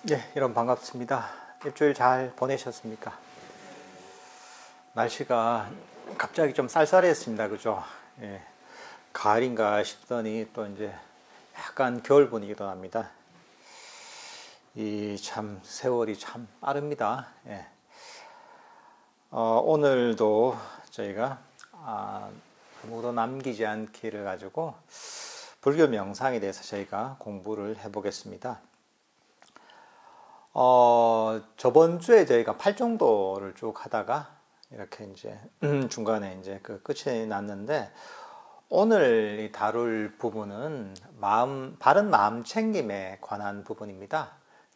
예, 여러분 반갑습니다. 일주일 잘 보내셨습니까? 날씨가 갑자기 좀 쌀쌀했습니다. 그죠? 예, 가을인가 싶더니 또 이제 약간 겨울 분위기도 납니다. 이 참 세월이 참 빠릅니다. 예. 오늘도 저희가 아무도 남기지 않기를 가지고 불교 명상에 대해서 저희가 공부를 해보겠습니다. 저번 주에 저희가 팔정도를 쭉 하다가 이렇게 이제 중간에 이제 그 끝이 났는데, 오늘 이 다룰 부분은 바른 마음 챙김에 관한 부분입니다.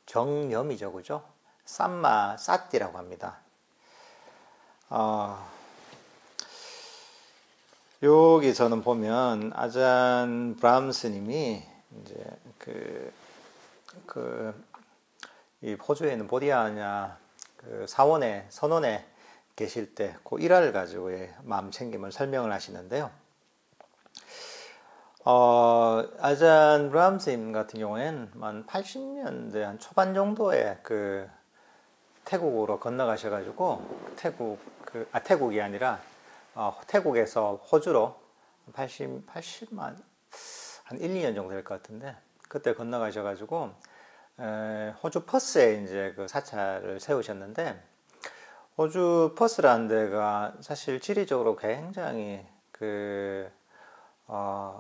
정념이죠, 그죠? 삼마 사띠라고 합니다. 여기서는 보면 아잔 브람스님이 이제 이 호주에 있는 보디아냐 그 사원에 선원에 계실 때 그 일화를 가지고의 마음 챙김을 설명을 하시는데요. 아잔 브람스님 같은 경우에는 한 80년대 한 초반 정도에 그 태국으로 건너가셔가지고 태국이 아니라 태국에서 호주로 80만 한 1, 2년 정도 될 것 같은데, 그때 건너가셔가지고 호주 퍼스에 이제 그 사찰을 세우셨는데, 호주 퍼스라는 데가 사실 지리적으로 굉장히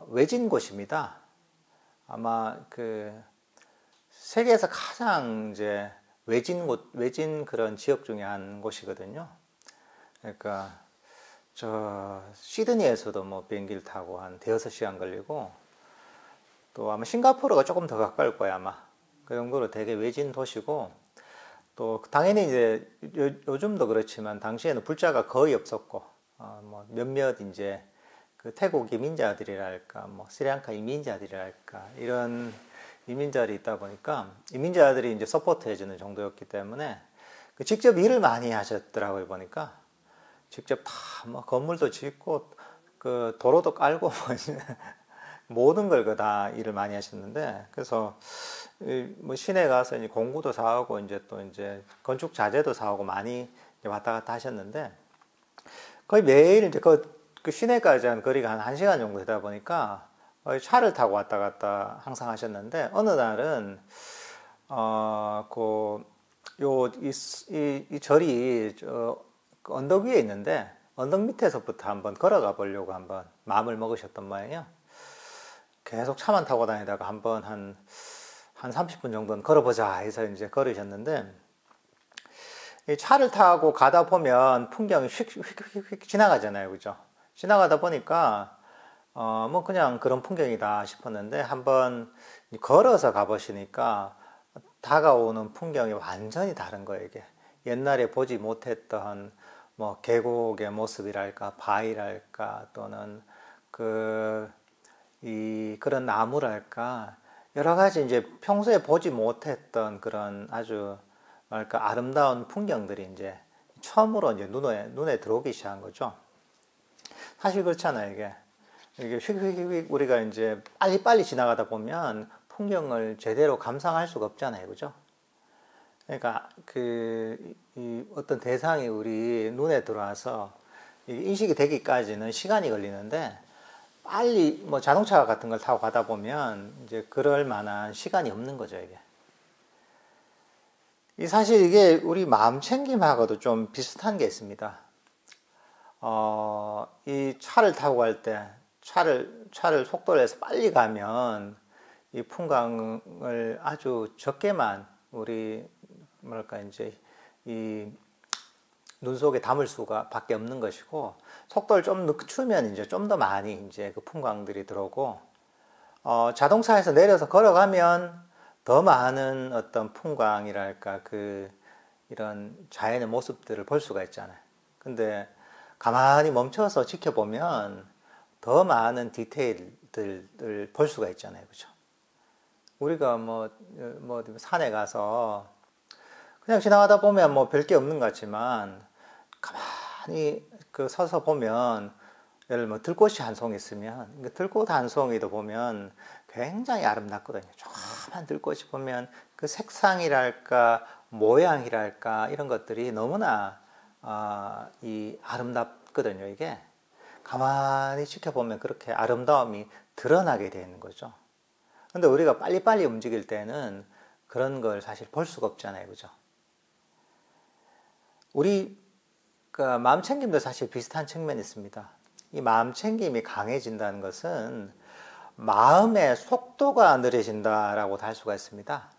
외진 곳입니다. 아마 세계에서 가장 이제 외진 그런 지역 중에 한 곳이거든요. 그러니까 시드니에서도 뭐 비행기를 타고 한 대여섯 시간 걸리고, 또 아마 싱가포르가 조금 더 가까울 거야, 아마. 그 정도로 되게 외진 도시고, 또 당연히 이제 요즘도 그렇지만 당시에는 불자가 거의 없었고, 뭐 몇몇 이제 그 태국 이민자들이랄까, 뭐 스리랑카 이민자들이랄까, 이런 이민자들이 있다 보니까 이민자들이 이제 서포트 해주는 정도였기 때문에 직접 일을 많이 하셨더라고요. 보니까 직접 다 뭐 건물도 짓고 그 도로도 깔고 모든 걸 다 일을 많이 하셨는데, 그래서 뭐 시내 가서 이제 공구도 사오고 이제 또 이제 건축 자재도 사오고 많이 왔다 갔다 하셨는데, 거의 매일 이제 그 시내까지 한 거리가 한 1시간 정도 되다 보니까 차를 타고 왔다 갔다 항상 하셨는데, 어느 날은 이 절이 그 언덕 위에 있는데 언덕 밑에서부터 한번 걸어가 보려고 한번 마음을 먹으셨던 모양이에요. 계속 차만 타고 다니다가 한번 한 30분 정도는 걸어보자 해서 이제 걸으셨는데, 이 차를 타고 가다 보면 풍경이 휙휙휙 지나가잖아요, 그죠? 지나가다 보니까 뭐 그냥 그런 풍경이다 싶었는데, 한번 걸어서 가보시니까 다가오는 풍경이 완전히 다른 거예요. 이게 옛날에 보지 못했던 뭐 계곡의 모습이랄까, 바위랄까, 또는 그런 나무랄까, 여러 가지 이제 평소에 보지 못했던 그런 아주 뭐랄까 아름다운 풍경들이 이제 처음으로 이제 눈에 들어오기 시작한 거죠. 사실 그렇잖아요, 이게 휙휙휙 우리가 이제 빨리빨리 지나가다 보면 풍경을 제대로 감상할 수가 없잖아요, 그죠? 그러니까 이 어떤 대상이 우리 눈에 들어와서 인식이 되기까지는 시간이 걸리는데, 빨리 뭐 자동차 같은 걸 타고 가다 보면 이제 그럴 만한 시간이 없는 거죠, 이게. 사실 이게 우리 마음 챙김하고도 좀 비슷한 게 있습니다. 이 차를 타고 갈 때 차를 속도를 내서 빨리 가면 이 풍광을 아주 적게만 우리 뭐랄까 이제 이 눈 속에 담을 수가 밖에 없는 것이고, 속도를 좀 늦추면 이제 좀 더 많이 이제 그 풍광들이 들어오고, 자동차에서 내려서 걸어가면 더 많은 어떤 풍광이랄까 이런 자연의 모습들을 볼 수가 있잖아요. 근데 가만히 멈춰서 지켜보면 더 많은 디테일들을 볼 수가 있잖아요, 그죠? 우리가 뭐 산에 가서 그냥 지나가다 보면 뭐 별게 없는 것 같지만, 가만히 서서 보면, 예를 들면 들꽃이 한 송 있으면 그 들꽃 한 송이도 보면 굉장히 아름답거든요. 조그만 들꽃이 보면 그 색상이랄까 모양이랄까 이런 것들이 너무나 이 아름답거든요. 이게 가만히 지켜보면 그렇게 아름다움이 드러나게 되는 거죠. 근데 우리가 빨리빨리 움직일 때는 그런 걸 사실 볼 수가 없잖아요. 그죠? 우리 마음 챙김도 사실 비슷한 측면이 있습니다. 이 마음 챙김이 강해진다는 것은 마음의 속도가 느려진다라고도 할 수가 있습니다.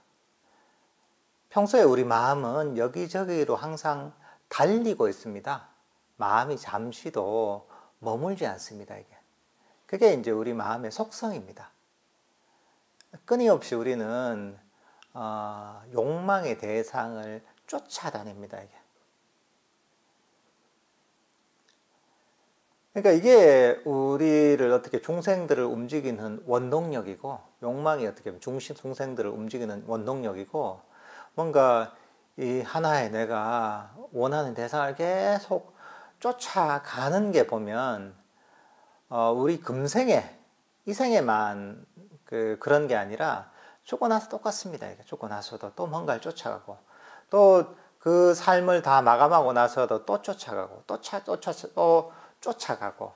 평소에 우리 마음은 여기저기로 항상 달리고 있습니다. 마음이 잠시도 머물지 않습니다. 그게 이제 우리 마음의 속성입니다. 끊임없이 우리는 욕망의 대상을 쫓아다닙니다. 그러니까 이게 우리를 어떻게 중생들을 움직이는 원동력이고, 욕망이 어떻게 보면 중생들을 움직이는 원동력이고, 뭔가 이 하나의 내가 원하는 대상을 계속 쫓아가는 게 보면 우리 금생에 이 생에만 그런 게 아니라 죽고 나서 똑같습니다. 죽고 나서도 또 뭔가를 쫓아가고, 또 그 삶을 다 마감하고 나서도 또 쫓아가고, 또 쫓아가고,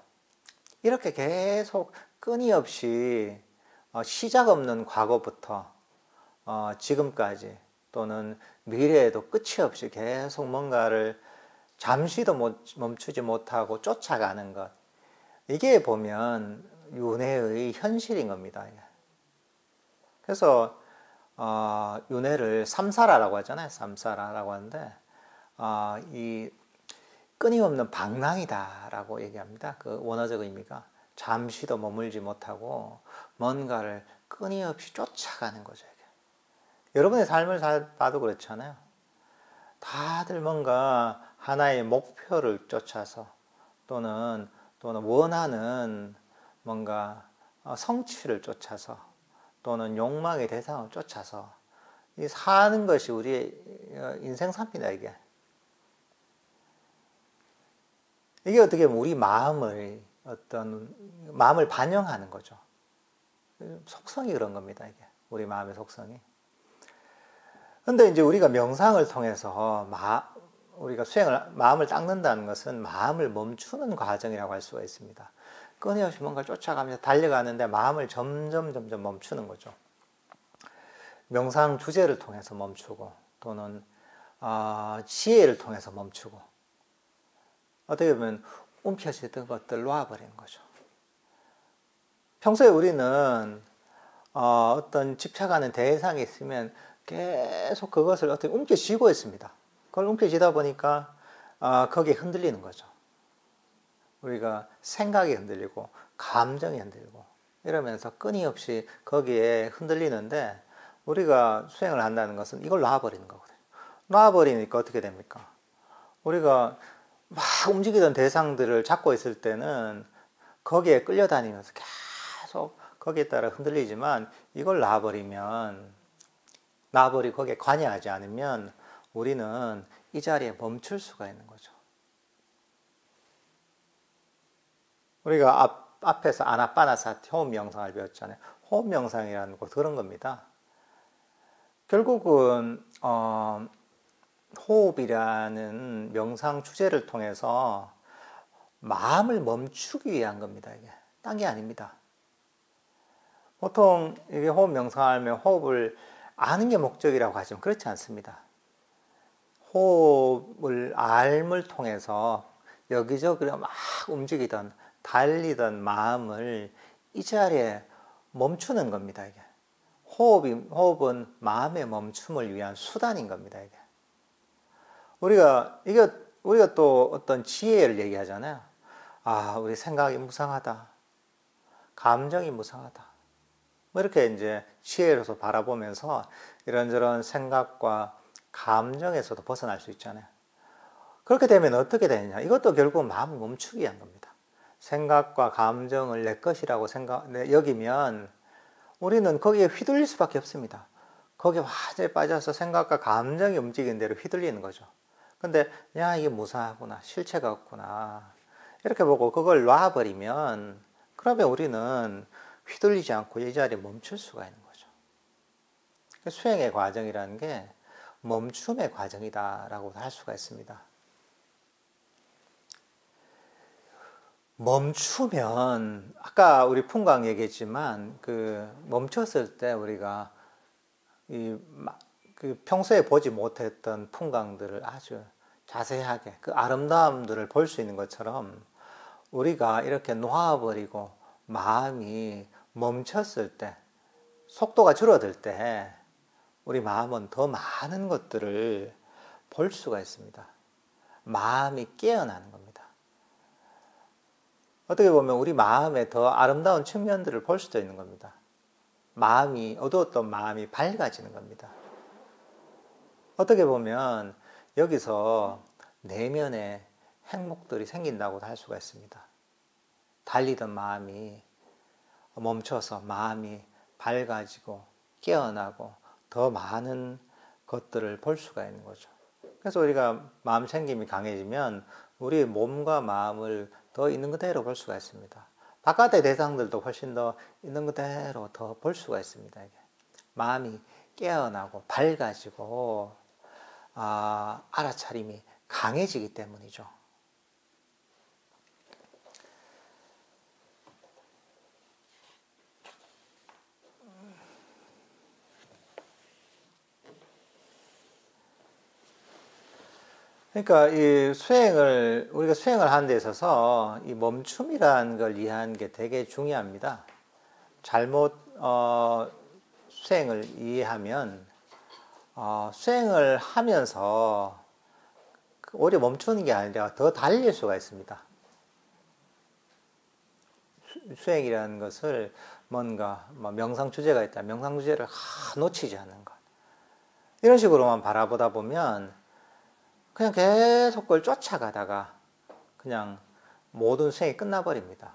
이렇게 계속 끊임없이 시작 없는 과거부터 지금까지 또는 미래에도 끝이 없이 계속 뭔가를 잠시도 멈추지 못하고 쫓아가는 것, 이게 보면 윤회의 현실인 겁니다. 그래서 윤회를 삼사라라고 하잖아요. 삼사라라고 하는데 이 끊임없는 방랑이다라고 얘기합니다. 그 원어적 의미가 잠시도 머물지 못하고 뭔가를 끊임없이 쫓아가는 거죠. 여러분의 삶을 봐도 그렇잖아요. 다들 뭔가 하나의 목표를 쫓아서 또는 원하는 뭔가 성취를 쫓아서 또는 욕망의 대상을 쫓아서 이 사는 것이 우리의 인생사입니다. 이게 어떻게 보면 우리 마음을 마음을 반영하는 거죠. 속성이 그런 겁니다. 이게 우리 마음의 속성이. 근데 이제 우리가 명상을 통해서 우리가 마음을 닦는다는 것은 마음을 멈추는 과정이라고 할 수가 있습니다. 끊임없이 뭔가 쫓아가면서 달려가는데 마음을 점점 멈추는 거죠. 명상 주제를 통해서 멈추고 또는 지혜를 통해서 멈추고, 어떻게 보면 움켜쥐던 것들 놓아버리는 거죠. 평소에 우리는 어떤 집착하는 대상이 있으면 계속 그것을 어떻게 움켜쥐고 있습니다. 그걸 움켜쥐다 보니까 거기에 흔들리는 거죠. 우리가 생각이 흔들리고 감정이 흔들리고 이러면서 끊임없이 거기에 흔들리는데, 우리가 수행을 한다는 것은 이걸 놔버리는 거거든요. 놔버리니까 어떻게 됩니까? 우리가 막 움직이던 대상들을 잡고 있을 때는 거기에 끌려다니면서 계속 거기에 따라 흔들리지만, 이걸 놔버리고 거기에 관여하지 않으면 우리는 이 자리에 멈출 수가 있는 거죠. 우리가 앞에서 아나빠나사티 호흡 명상을 배웠잖아요. 호흡 명상이라는 거 그런 겁니다. 결국은 호흡이라는 명상 주제를 통해서 마음을 멈추기 위한 겁니다. 이게 딴 게 아닙니다. 보통 이게 호흡 명상하면 호흡을 아는 게 목적이라고 하지만 그렇지 않습니다. 호흡을 알을 통해서 여기저기로 막 움직이던 달리던 마음을 이 자리에 멈추는 겁니다. 이게 호흡은 마음의 멈춤을 위한 수단인 겁니다. 이게 우리가 또 어떤 지혜를 얘기하잖아요. 우리 생각이 무상하다, 감정이 무상하다, 뭐 이렇게 이제 지혜로서 바라보면서 이런저런 생각과 감정에서도 벗어날 수 있잖아요. 그렇게 되면 어떻게 되느냐? 이것도 결국 마음을 멈추기 위한 겁니다. 생각과 감정을 내 것이라고 여기면 우리는 거기에 휘둘릴 수밖에 없습니다. 거기에 완전히 빠져서 생각과 감정이 움직이는 대로 휘둘리는 거죠. 근데 이게 무상하구나, 실체가 없구나 이렇게 보고 그걸 놔버리면, 그러면 우리는 휘둘리지 않고 이 자리에 멈출 수가 있는 거죠. 수행의 과정이라는 게 멈춤의 과정이다라고 할 수가 있습니다. 멈추면 아까 우리 풍광 얘기했지만 그 멈췄을 때 우리가 그 평소에 보지 못했던 풍광들을 아주 자세하게 그 아름다움들을 볼 수 있는 것처럼 우리가 이렇게 놓아버리고 마음이 멈췄을 때, 속도가 줄어들 때 우리 마음은 더 많은 것들을 볼 수가 있습니다. 마음이 깨어나는 겁니다. 어떻게 보면 우리 마음의 더 아름다운 측면들을 볼 수도 있는 겁니다. 마음이, 어두웠던 마음이 밝아지는 겁니다. 어떻게 보면 여기서 내면의 행복들이 생긴다고도 할 수가 있습니다. 달리던 마음이 멈춰서 마음이 밝아지고 깨어나고 더 많은 것들을 볼 수가 있는 거죠. 그래서 우리가 마음 챙김이 강해지면 우리의 몸과 마음을 더 있는 그대로 볼 수가 있습니다. 바깥의 대상들도 훨씬 더 있는 그대로 더 볼 수가 있습니다. 이게. 마음이 깨어나고 밝아지고 알아차림이 강해지기 때문이죠. 그러니까 우리가 수행을 하는 데 있어서 이 멈춤이라는 걸 이해하는 게 되게 중요합니다. 잘못 수행을 이해하면 수행을 하면서 오히려 멈추는 게 아니라 더 달릴 수가 있습니다. 수행이라는 것을 뭔가 명상 주제가 있다. 명상 주제를 놓치지 않는 것. 이런 식으로만 바라보다 보면 그냥 계속 그걸 쫓아가다가 그냥 모든 수행이 끝나버립니다.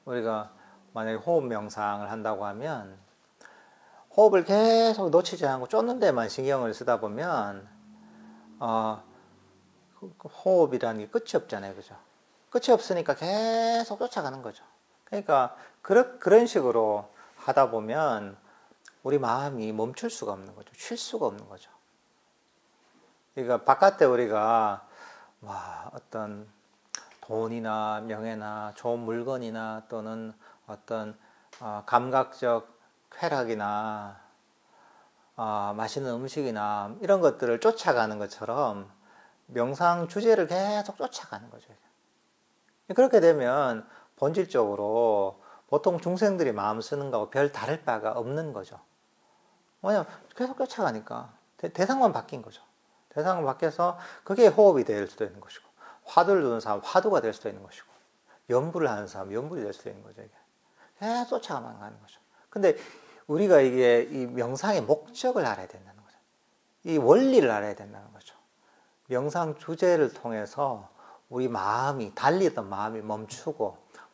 우리가 만약에 호흡 명상을 한다고 하면 호흡을 계속 놓치지 않고 쫓는 데만 신경을 쓰다 보면 호흡이라는 게 끝이 없잖아요. 그죠? 끝이 없으니까 계속 쫓아가는 거죠. 그러니까 그런 식으로 하다 보면 우리 마음이 멈출 수가 없는 거죠. 쉴 수가 없는 거죠. 그러니까 바깥에 우리가 어떤 돈이나 명예나 좋은 물건이나 또는 어떤 감각적 쾌락이나 맛있는 음식이나 이런 것들을 쫓아가는 것처럼 명상 주제를 계속 쫓아가는 거죠. 그렇게 되면 본질적으로 보통 중생들이 마음 쓰는 거하고 별 다를 바가 없는 거죠. 왜냐면 계속 쫓아가니까 대상만 바뀐 거죠. 대상은 바뀌어서 그게 호흡이 될 수도 있는 것이고, 화두를 두는 사람 화두가 될 수도 있는 것이고, 연불을 하는 사람 연불이 될 수도 있는 거죠. 이게. 계속 쫓아가만 가는 거죠. 근데 우리가 이 명상의 목적을 알아야 된다는 거죠. 이 원리를 알아야 된다는 거죠. 명상 주제를 통해서 우리 마음이, 달리던 마음이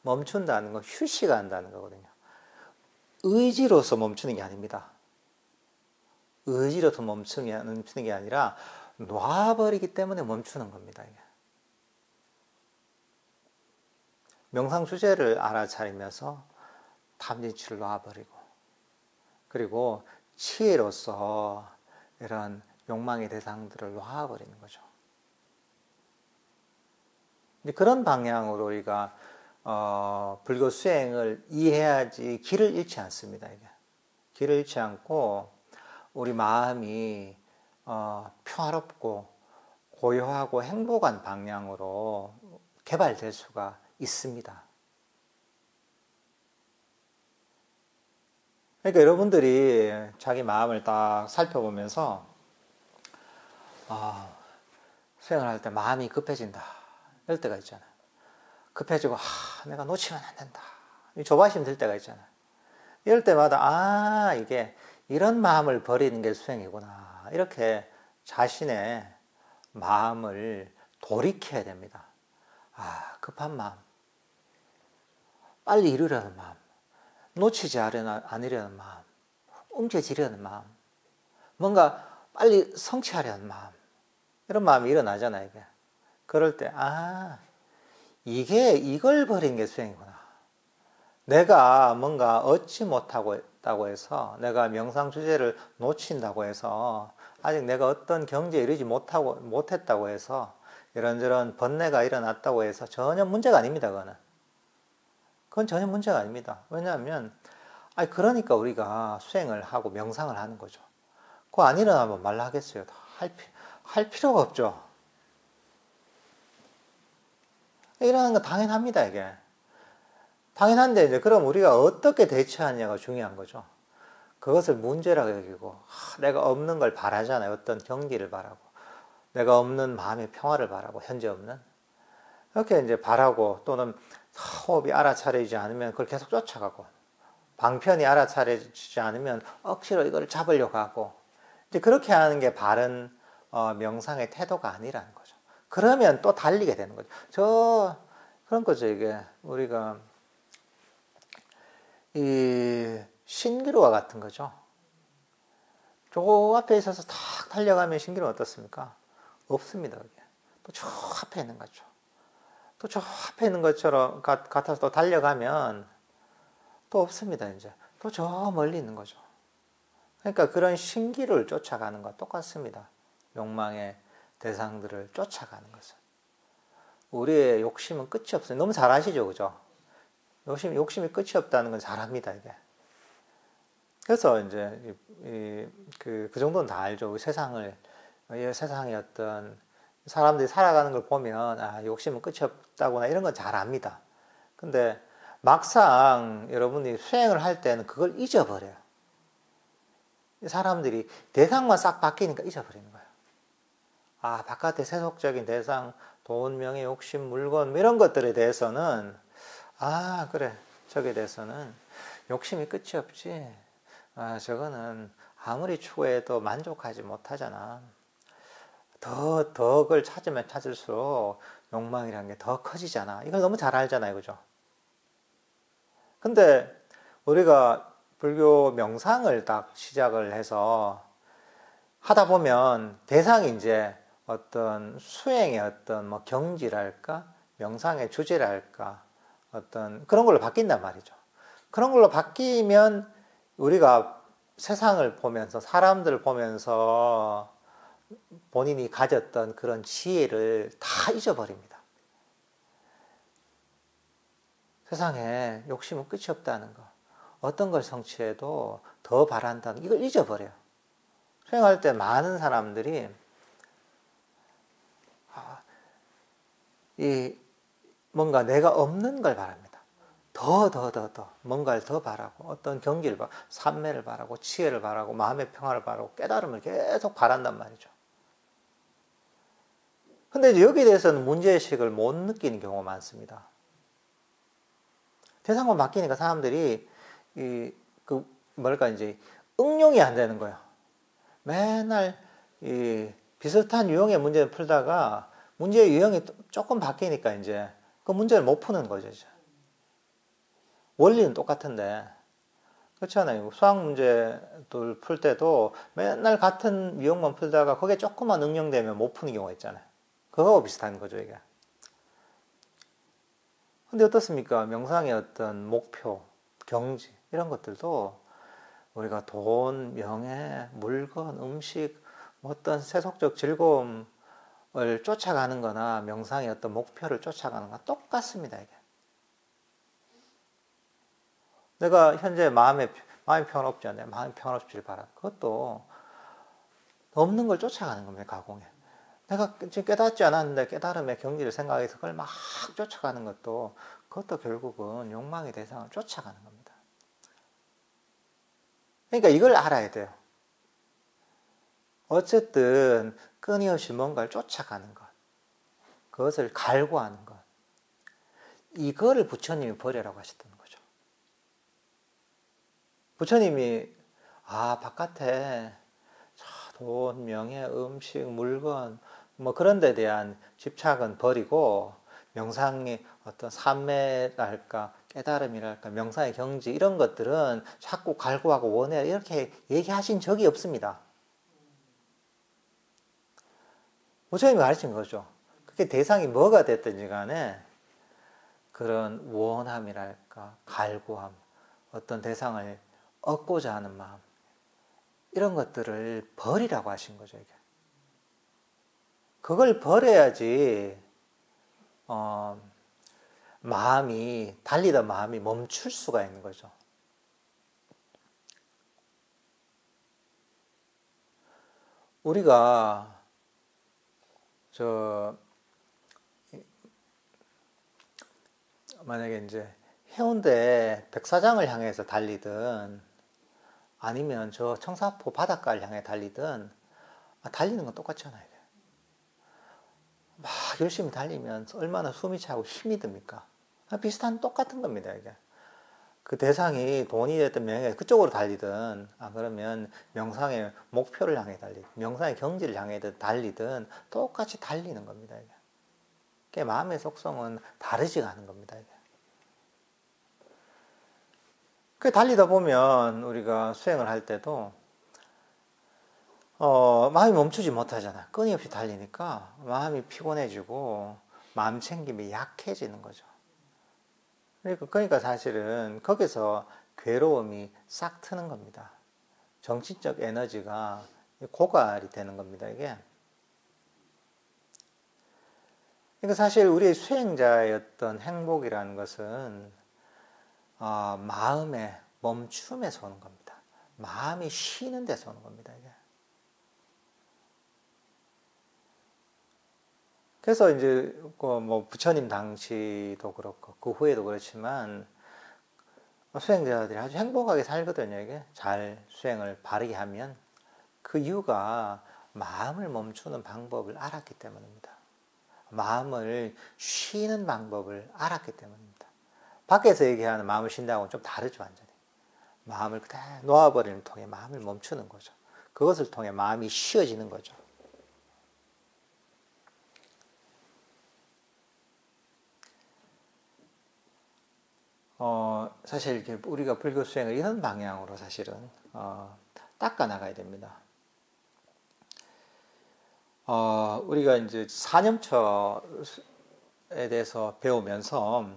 멈춘다는 건 휴식한다는 거거든요. 의지로서 멈추는 게 아닙니다. 의지로서 멈추는 게 아니라 놔버리기 때문에 멈추는 겁니다. 이게. 명상 주제를 알아차리면서 탐진치를 놔버리고, 그리고 치에로서 이런 욕망의 대상들을 놔버리는 거죠. 그런 방향으로 우리가 불교 수행을 이해해야지 길을 잃지 않습니다. 이게. 길을 잃지 않고 우리 마음이 평화롭고 고요하고 행복한 방향으로 개발될 수가 있습니다. 그러니까 여러분들이 자기 마음을 딱 살펴보면서 수행을 할 때 마음이 급해진다 이럴 때가 있잖아요. 급해지고 내가 놓치면 안 된다 조바심 들 때가 있잖아요. 이럴 때마다 이게 이런 마음을 버리는 게 수행이구나 이렇게 자신의 마음을 돌이켜야 됩니다. 급한 마음, 빨리 이루려는 마음, 놓치지 않으려는 마음, 움켜쥐려는 마음, 뭔가 빨리 성취하려는 마음, 이런 마음이 일어나잖아요. 이게. 그럴 때 이걸 버리는 게 수행이구나. 내가 뭔가 얻지 못하고 있다고 해서, 내가 명상 주제를 놓친다고 해서, 아직 내가 어떤 경지에 이르지 못했다고 해서, 이런저런 번뇌가 일어났다고 해서 전혀 문제가 아닙니다, 그거는. 그건 전혀 문제가 아닙니다. 왜냐하면, 그러니까 우리가 수행을 하고 명상을 하는 거죠. 그거 안 일어나면 말라 하겠어요. 할 필요가 없죠. 일어나는 건 당연합니다, 이게. 당연한데, 이제, 그럼 우리가 어떻게 대처하느냐가 중요한 거죠. 그것을 문제라고 여기고, 내가 없는 걸 바라잖아요. 어떤 경기를 바라고. 내가 없는 마음의 평화를 바라고, 현재 없는. 이렇게 이제 바라고, 또는 호흡이 알아차리지 않으면 그걸 계속 쫓아가고, 방편이 알아차리지 않으면 억지로 이걸 잡으려고 하고, 이제 그렇게 하는 게 바른 명상의 태도가 아니라는 거죠. 그러면 또 달리게 되는 거죠. 그런 거죠, 이게. 우리가, 이, 신기루와 같은 거죠. 저 앞에 있어서 탁 달려가면 신기루는 어떻습니까? 없습니다, 그게. 또 저 앞에 있는 거죠. 또 저 앞에 있는 것처럼 같아서 또 달려가면 또 없습니다, 이제. 또 저 멀리 있는 거죠. 그러니까 그런 신기를 쫓아가는 것과 똑같습니다. 욕망의 대상들을 쫓아가는 것은. 우리의 욕심은 끝이 없어요. 너무 잘 아시죠, 그죠? 욕심이 끝이 없다는 건 잘합니다, 이게. 그래서 이제, 그 정도는 다 알죠. 세상의 어떤, 사람들이 살아가는 걸 보면, 욕심은 끝이 없다구나, 이런 건 잘 압니다. 근데 막상 여러분이 수행을 할 때는 그걸 잊어버려요. 사람들이 대상만 싹 바뀌니까 잊어버리는 거예요. 바깥의 세속적인 대상, 돈, 명예, 욕심, 물건, 이런 것들에 대해서는, 그래. 저기에 대해서는 욕심이 끝이 없지. 저거는 아무리 추구해도 만족하지 못하잖아. 더 그걸 찾으면 찾을수록 욕망이라는 게 더 커지잖아. 이걸 너무 잘 알잖아요. 그죠? 근데 우리가 불교 명상을 딱 시작을 해서 하다 보면 대상이 이제 어떤 수행의 어떤 뭐 경지랄까? 명상의 주제랄까? 어떤 그런 걸로 바뀐단 말이죠. 그런 걸로 바뀌면 우리가 세상을 보면서, 사람들을 보면서 본인이 가졌던 그런 지혜를 다 잊어버립니다. 세상에 욕심은 끝이 없다는 거. 어떤 걸 성취해도 더 바란다는 이걸 잊어버려요. 수행할 때 많은 사람들이 뭔가 내가 없는 걸 바랍니다. 더 뭔가를 더 바라고, 어떤 경기를 바라고, 삼매를 바라고, 치혜를 바라고, 마음의 평화를 바라고, 깨달음을 계속 바란단 말이죠. 근데 이제 여기에 대해서는 문제의식을 못 느끼는 경우가 많습니다. 대상만 바뀌니까 사람들이 이제 응용이 안 되는 거예요. 맨날 비슷한 유형의 문제를 풀다가 문제의 유형이 조금 바뀌니까 이제 그 문제를 못 푸는 거죠. 이제. 원리는 똑같은데. 그렇잖아요. 수학 문제들 풀 때도 맨날 같은 유형만 풀다가 거기에 조금만 응용되면 못 푸는 경우가 있잖아요. 그거하고 비슷한 거죠, 이게. 근데 어떻습니까? 명상의 어떤 목표, 경지, 이런 것들도 우리가 돈, 명예, 물건, 음식, 어떤 세속적 즐거움을 쫓아가는 거나 명상의 어떤 목표를 쫓아가는 거나 똑같습니다, 이게. 내가 현재 마음이 평안없지 않나요? 마음이 평안없기를 바라. 그것도 없는 걸 쫓아가는 겁니다, 가공에. 내가 지금 깨닫지 않았는데 깨달음의 경지를 생각해서 그걸 막 쫓아가는 그것도 결국은 욕망의 대상을 쫓아가는 겁니다. 그러니까 이걸 알아야 돼요. 어쨌든 끊임없이 뭔가를 쫓아가는 것, 그것을 갈구하는 것, 이거를 부처님이 버려라고 하셨던 거죠. 부처님이 바깥에 돈, 명예, 음식, 물건 뭐 그런 데 대한 집착은 버리고 명상의 어떤 삼매랄까 깨달음이랄까 명상의 경지 이런 것들은 자꾸 갈구하고 원해 이렇게 얘기하신 적이 없습니다. 부처님이 가르친 거죠. 그게 대상이 뭐가 됐든지 간에 그런 원함이랄까 뭐랄까 갈구함, 어떤 대상을 얻고자 하는 마음, 이런 것들을 버리라고 하신 거죠. 이게. 그걸 버려야지 마음이 달리던 마음이 멈출 수가 있는 거죠. 우리가 만약에 이제 해운대 백사장을 향해서 달리든 아니면 저 청사포 바닷가를 향해 달리든 달리는 건 똑같잖아요. 막 열심히 달리면 얼마나 숨이 차고 힘이 듭니까? 비슷한 똑같은 겁니다. 이게. 그 대상이 돈이 됐든 명예 그쪽으로 달리든 그러면 명상의 목표를 향해 달리든 명상의 경지를 향해 달리든 똑같이 달리는 겁니다. 이게. 그게 마음의 속성은 다르지가 않은 겁니다. 이게. 그 달리다 보면 우리가 수행을 할 때도 마음이 멈추지 못하잖아. 끊임없이 달리니까 마음이 피곤해지고 마음 챙김이 약해지는 거죠. 그러니까 사실은 거기서 괴로움이 싹 트는 겁니다. 정신적 에너지가 고갈이 되는 겁니다, 이게. 그러니까 사실 우리 수행자의 어떤 행복이라는 것은 마음의 멈춤에서 오는 겁니다. 마음이 쉬는 데서 오는 겁니다, 이게. 그래서 이제 뭐 부처님 당시도 그렇고 그 후에도 그렇지만 수행자들이 아주 행복하게 살거든요. 이게 잘 수행을 바르게 하면 그 이유가 마음을 멈추는 방법을 알았기 때문입니다. 마음을 쉬는 방법을 알았기 때문입니다. 밖에서 얘기하는 마음을 쉰다고는 좀 다르죠, 완전히. 마음을 그대로 놓아버리는 통해 마음을 멈추는 거죠. 그것을 통해 마음이 쉬어지는 거죠. 사실 이렇게 우리가 불교 수행을 이런 방향으로 사실은 닦아 나가야 됩니다. 우리가 이제 사념처에 대해서 배우면서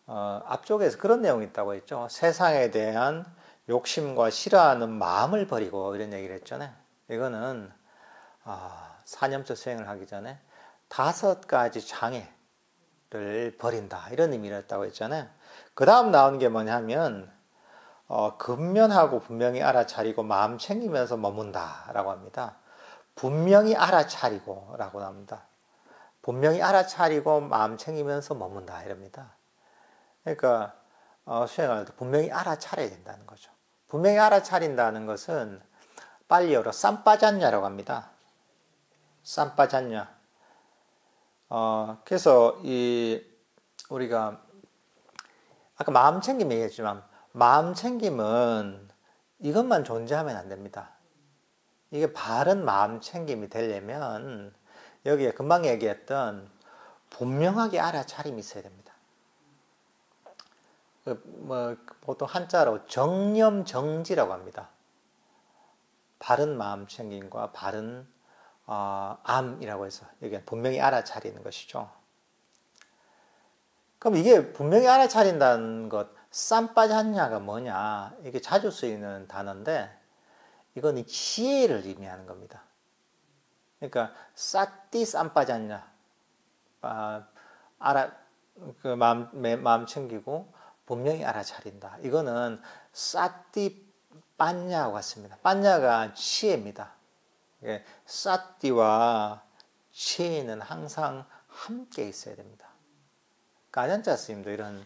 앞쪽에서 그런 내용이 있다고 했죠. 세상에 대한 욕심과 싫어하는 마음을 버리고 이런 얘기를 했잖아요. 이거는 사념처 수행을 하기 전에 5가지 장애를 버린다 이런 의미를 했다고 했잖아요. 그 다음 나온 게 뭐냐면 근면하고 분명히 알아차리고 마음 챙기면서 머문다 라고 합니다. 분명히 알아차리고 라고 합니다. 분명히 알아차리고 마음 챙기면서 머문다 이럽니다. 그러니까 수행할 때 분명히 알아차려야 된다는 거죠. 분명히 알아차린다는 것은 빨리어로 쌈빠잔냐라고 합니다. 쌈빠잔냐. 그래서 우리가 아까 마음 챙김 얘기했지만 마음 챙김은 이것만 존재하면 안 됩니다. 이게 바른 마음 챙김이 되려면 여기에 금방 얘기했던 분명하게 알아차림이 있어야 됩니다. 보통 한자로 정념정지라고 합니다. 바른 마음 챙김과 바른 암이라고 해서 여기 분명히 알아차리는 것이죠. 그럼 이게 분명히 알아차린다는 것, 쌈빠졌냐가 뭐냐? 이게 자주 쓰이는 단어인데 이건 지혜를 의미하는 겁니다. 그러니까 싸띠 쌈빠졌냐, 마음 챙기고 분명히 알아차린다. 이거는 싸띠 빠냐와 같습니다. 빠냐가 지혜입니다. 싸띠와 지혜는 항상 함께 있어야 됩니다. 가전자 스님도 이런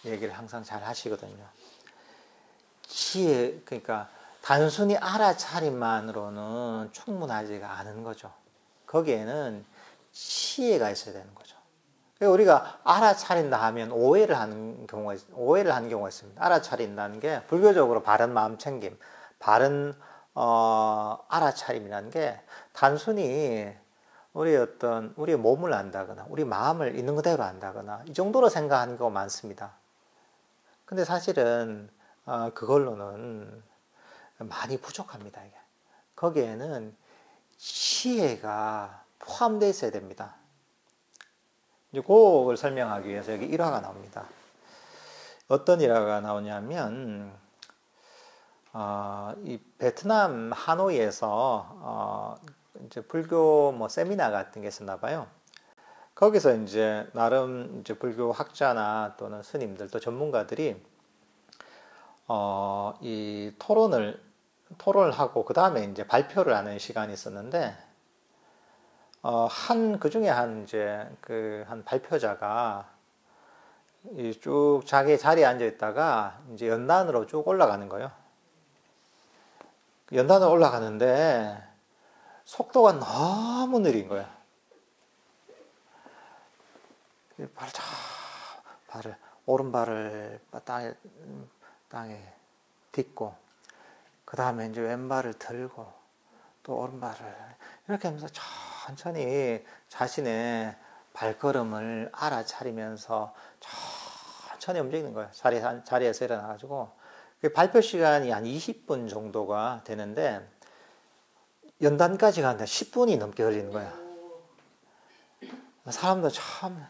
얘기를 항상 잘 하시거든요. 지혜, 그러니까 단순히 알아차림만으로는 충분하지가 않은 거죠. 거기에는 지혜가 있어야 되는 거죠. 그러니까 우리가 알아차린다 하면 오해를 하는 경우가 있습니다. 알아차린다는 게 불교적으로 바른 마음 챙김, 바른 알아차림이라는 게 단순히 우리의 몸을 안다거나 우리 마음을 있는 그대로 안다거나 이 정도로 생각하는 경우가 많습니다. 근데 사실은 그걸로는 많이 부족합니다. 이게. 거기에는 지혜가 포함되어 있어야 됩니다. 이제 그걸 설명하기 위해서 여기 1화가 나옵니다. 어떤 일화가 나오냐면 이 베트남 하노이에서 이제 불교 뭐 세미나 같은 게 있었나 봐요. 거기서 이제 나름 이제 불교 학자나 또는 스님들 또 전문가들이 이 토론을 하고 그 다음에 이제 발표를 하는 시간이 있었는데 그 중에 한 발표자가 쭉 자기 자리에 앉아 있다가 이제 연단으로 쭉 올라가는 거예요. 연단으로 올라가는데 속도가 너무 느린 거야. 오른발을 땅에 딛고, 그 다음에 이제 왼발을 들고, 또 오른발을 이렇게 하면서 천천히 자신의 발걸음을 알아차리면서 천천히 움직이는 거예요. 자리에서 일어나가지고. 발표 시간이 한 20분 정도가 되는데, 연단까지 가는데 10분이 넘게 걸리는 거야. 사람도 참,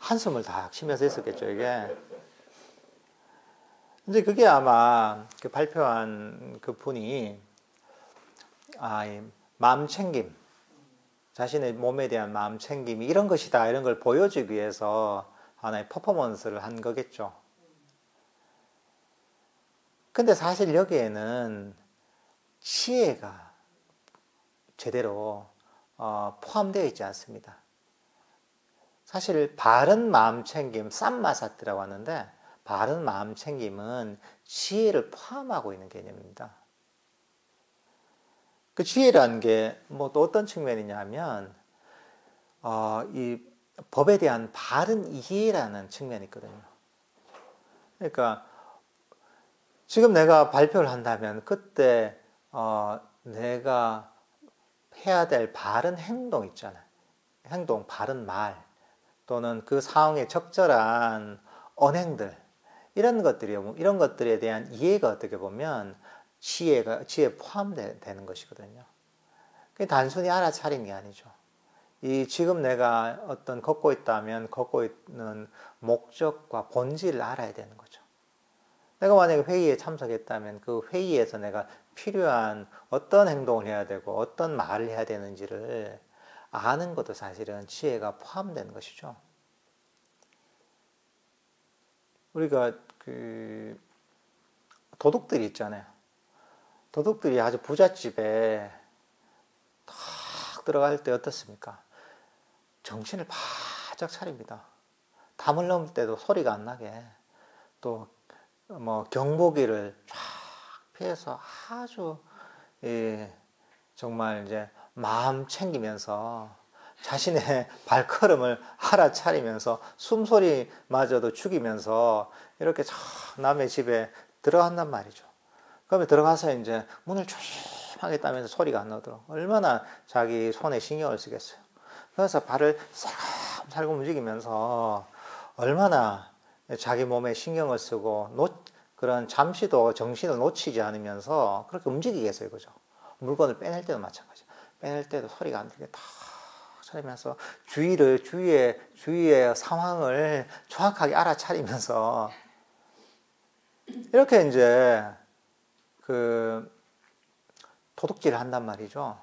한숨을 다 쉬면서 했었겠죠, 이게. 근데 그게 아마 그 발표한 그 분이, 이 마음 챙김, 자신의 몸에 대한 마음 챙김이 이런 것이다, 이런 걸 보여주기 위해서 하나의 퍼포먼스를 한 거겠죠. 근데 사실 여기에는 지혜가 제대로 포함되어 있지 않습니다. 사실 바른 마음 챙김, 쌈마사트라고 하는데, 바른 마음 챙김은 지혜를 포함하고 있는 개념입니다. 그 지혜라는 게 뭐 또 어떤 측면이냐면 이 법에 대한 바른 이해라는 측면이 있거든요. 그러니까 지금 내가 발표를 한다면 그때 내가 해야 될 바른 행동 있잖아요. 행동, 바른 말, 또는 그 상황에 적절한 언행들, 이런 것들에 대한 이해가 어떻게 보면 지혜에 포함되는 것이거든요. 그게 단순히 알아차린 게 아니죠. 지금 내가 걷고 있다면 걷고 있는 목적과 본질을 알아야 되는 거죠. 내가 만약에 회의에 참석했다면 그 회의에서 내가 필요한 어떤 행동을 해야 되고 어떤 말을 해야 되는지를 아는 것도 사실은 지혜가 포함되는 것이죠. 우리가 그 도둑들이 있잖아요. 도둑들이 아주 부잣집에 탁 들어갈 때 어떻습니까? 정신을 바짝 차립니다. 담을 넘을 때도 소리가 안 나게, 또 뭐 경보기를 쫙 피해서 아주 정말 이제 마음 챙기면서 자신의 발걸음을 알아차리면서 숨소리마저도 죽이면서 이렇게 남의 집에 들어간단 말이죠. 그러면 들어가서 이제 문을 조심하게 따면서 소리가 안 나도록 얼마나 자기 손에 신경을 쓰겠어요. 그래서 발을 살금살금 움직이면서 얼마나 자기 몸에 신경을 쓰고 그런 잠시도 정신을 놓치지 않으면서 그렇게 움직이겠어요, 그죠? 물건을 빼낼 때도 마찬가지죠. 빼낼 때도 소리가 안 들게 탁 차리면서 주위의 상황을 정확하게 알아차리면서 이렇게 이제 그 도둑질을 한단 말이죠.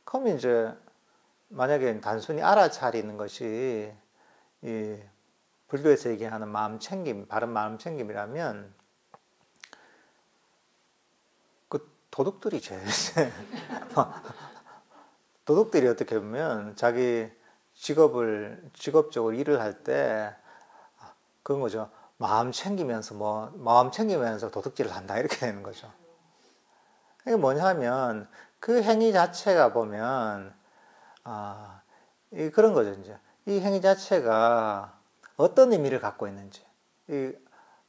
그럼 이제 만약에 단순히 알아차리는 것이 이 불교에서 얘기하는 마음 챙김, 바른 마음 챙김이라면 그 도둑들이 제일 도둑들이 어떻게 보면 자기 직업적으로 일을 할 때 그런 거죠. 마음 챙기면서 도둑질을 한다, 이렇게 되는 거죠. 이게 뭐냐면 그 행위 자체가 보면 그런 거죠. 이제 이 행위 자체가 어떤 의미를 갖고 있는지. 예를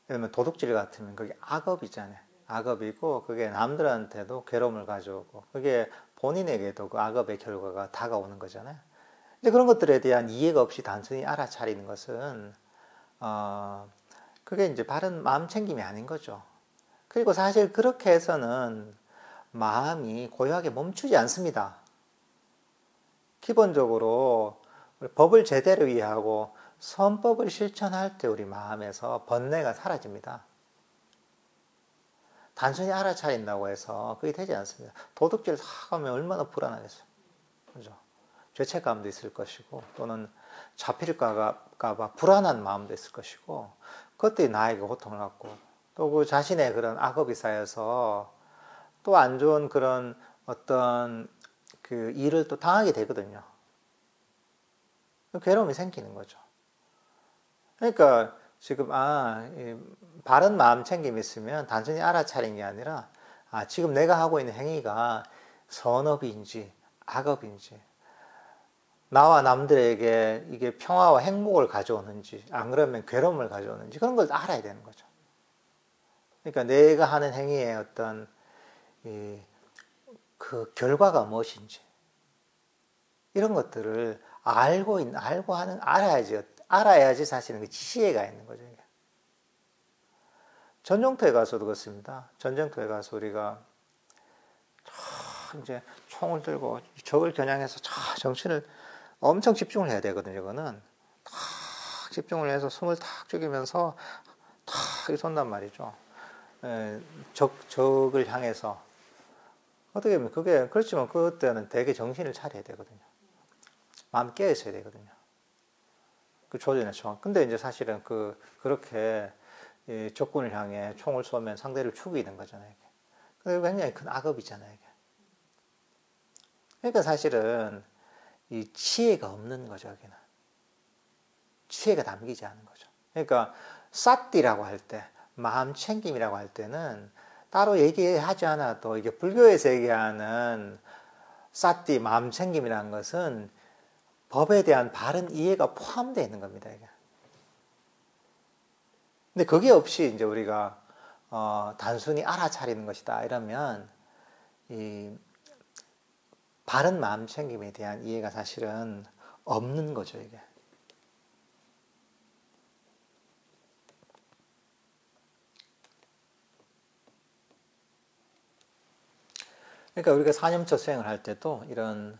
들면 도둑질 같으면 그게 악업이잖아요. 악업이고 그게 남들한테도 괴로움을 가져오고 그게 본인에게도 그 악업의 결과가 다가오는 거잖아요. 근데 그런 것들에 대한 이해가 없이 단순히 알아차리는 것은 그게 이제 바른 마음 챙김이 아닌 거죠. 그리고 사실 그렇게 해서는 마음이 고요하게 멈추지 않습니다. 기본적으로 법을 제대로 이해하고 선법을 실천할 때 우리 마음에서 번뇌가 사라집니다. 단순히 알아차린다고 해서 그게 되지 않습니다. 도둑질 하면 얼마나 불안하겠어요. 그죠? 죄책감도 있을 것이고, 또는 잡힐까 봐 불안한 마음도 있을 것이고, 그것들이 나에게 고통을 갖고, 또 그 자신의 그런 악업이 쌓여서 또 안 좋은 그런 어떤 그 일을 또 당하게 되거든요. 괴로움이 생기는 거죠. 그러니까 지금 바른 마음 챙김이 있으면 단순히 알아차린 게 아니라 지금 내가 하고 있는 행위가 선업인지 악업인지, 나와 남들에게 이게 평화와 행복을 가져오는지, 안 그러면 괴로움을 가져오는지, 그런 걸 알아야 되는 거죠. 그러니까 내가 하는 행위의 어떤 그 결과가 무엇인지, 이런 것들을 알아야지 사실은 그 지혜가 있는 거죠. 전쟁터에 가서도 그렇습니다. 전쟁터에 가서 우리가 이제 총을 들고 적을 겨냥해서 정신을 엄청 집중을 해야 되거든요. 이거는 탁 집중을 해서 숨을 탁 죽이면서 탁 쏜단 말이죠. 적을 향해서. 어떻게 보면 그렇지만 그때는 되게 정신을 차려야 되거든요. 마음 깨어 있어야 되거든요. 그 조준에 정확. 근데 이제 사실은 그렇게 적군을 향해 총을 쏘면 상대를 죽이는 거잖아요. 이게. 그게 굉장히 큰 악업이잖아요. 이게. 그러니까 사실은 이 지혜가 없는 거죠, 여기는. 지혜가 담기지 않은 거죠. 그러니까 사띠라고 할 때, 마음 챙김이라고 할 때는 따로 얘기하지 않아도 이게 불교에서 얘기하는 사띠, 마음 챙김이라는 것은 법에 대한 바른 이해가 포함되어 있는 겁니다, 이게. 근데 그게 없이 이제 우리가 단순히 알아차리는 것이다 이러면 이 바른 마음 챙김에 대한 이해가 사실은 없는 거죠, 이게. 그러니까 우리가 사념처 수행을 할 때도 이런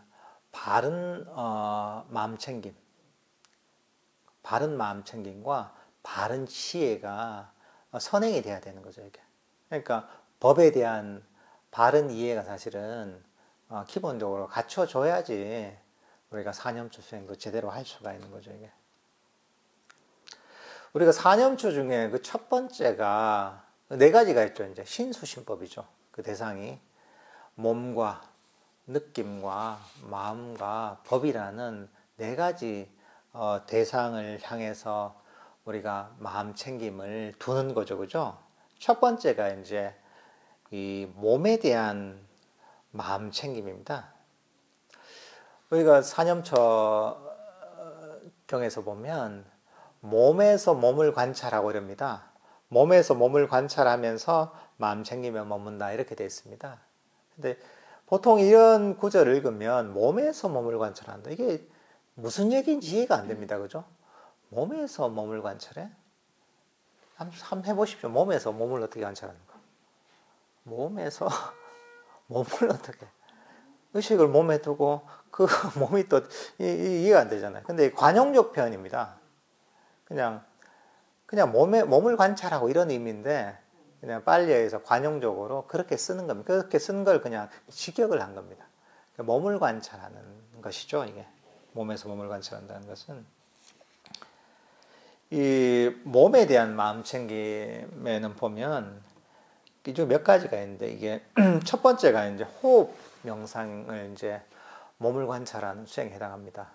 바른 마음 챙김, 바른 마음 챙김과 바른 지혜가 선행이 돼야 되는 거죠, 이게. 그러니까 법에 대한 바른 이해가 사실은 기본적으로 갖춰줘야지 우리가 사념처 수행도 제대로 할 수가 있는 거죠, 이게. 우리가 사념처 중에 그 첫 번째가 네 가지가 있죠, 이제. 신수신법이죠. 그 대상이 몸과 느낌과 마음과 법이라는 네 가지 대상을 향해서 우리가 마음 챙김을 두는 거죠, 그죠? 첫 번째가 이제 이 몸에 대한 마음 챙김입니다. 우리가 사념처 경에서 보면 몸에서 몸을 관찰하고 이럽니다. 몸에서 몸을 관찰하면서 마음 챙기며 머문다 이렇게 되어 있습니다. 근데 보통 이런 구절을 읽으면 몸에서 몸을 관찰한다. 이게 무슨 얘기인지 이해가 안 됩니다. 그죠? 몸에서 몸을 관찰해? 한번 해보십시오. 몸에서 몸을 어떻게 관찰하는가? 몸에서 몸을 어떻게? 의식을 몸에 두고 그 몸이 또 이해가 안 되잖아요. 근데 관용적 표현입니다. 그냥 몸을 관찰하고 이런 의미인데 그냥 빨리에서 관용적으로 그렇게 쓰는 겁니다. 그렇게 쓴 걸 그냥 직역을 한 겁니다. 몸을 관찰하는 것이죠. 이게 몸에서 몸을 관찰한다는 것은 이 몸에 대한 마음 챙김에는 보면 이중 몇 가지가 있는데 이게 첫 번째가 이제 호흡 명상을 이제 몸을 관찰하는 수행에 해당합니다.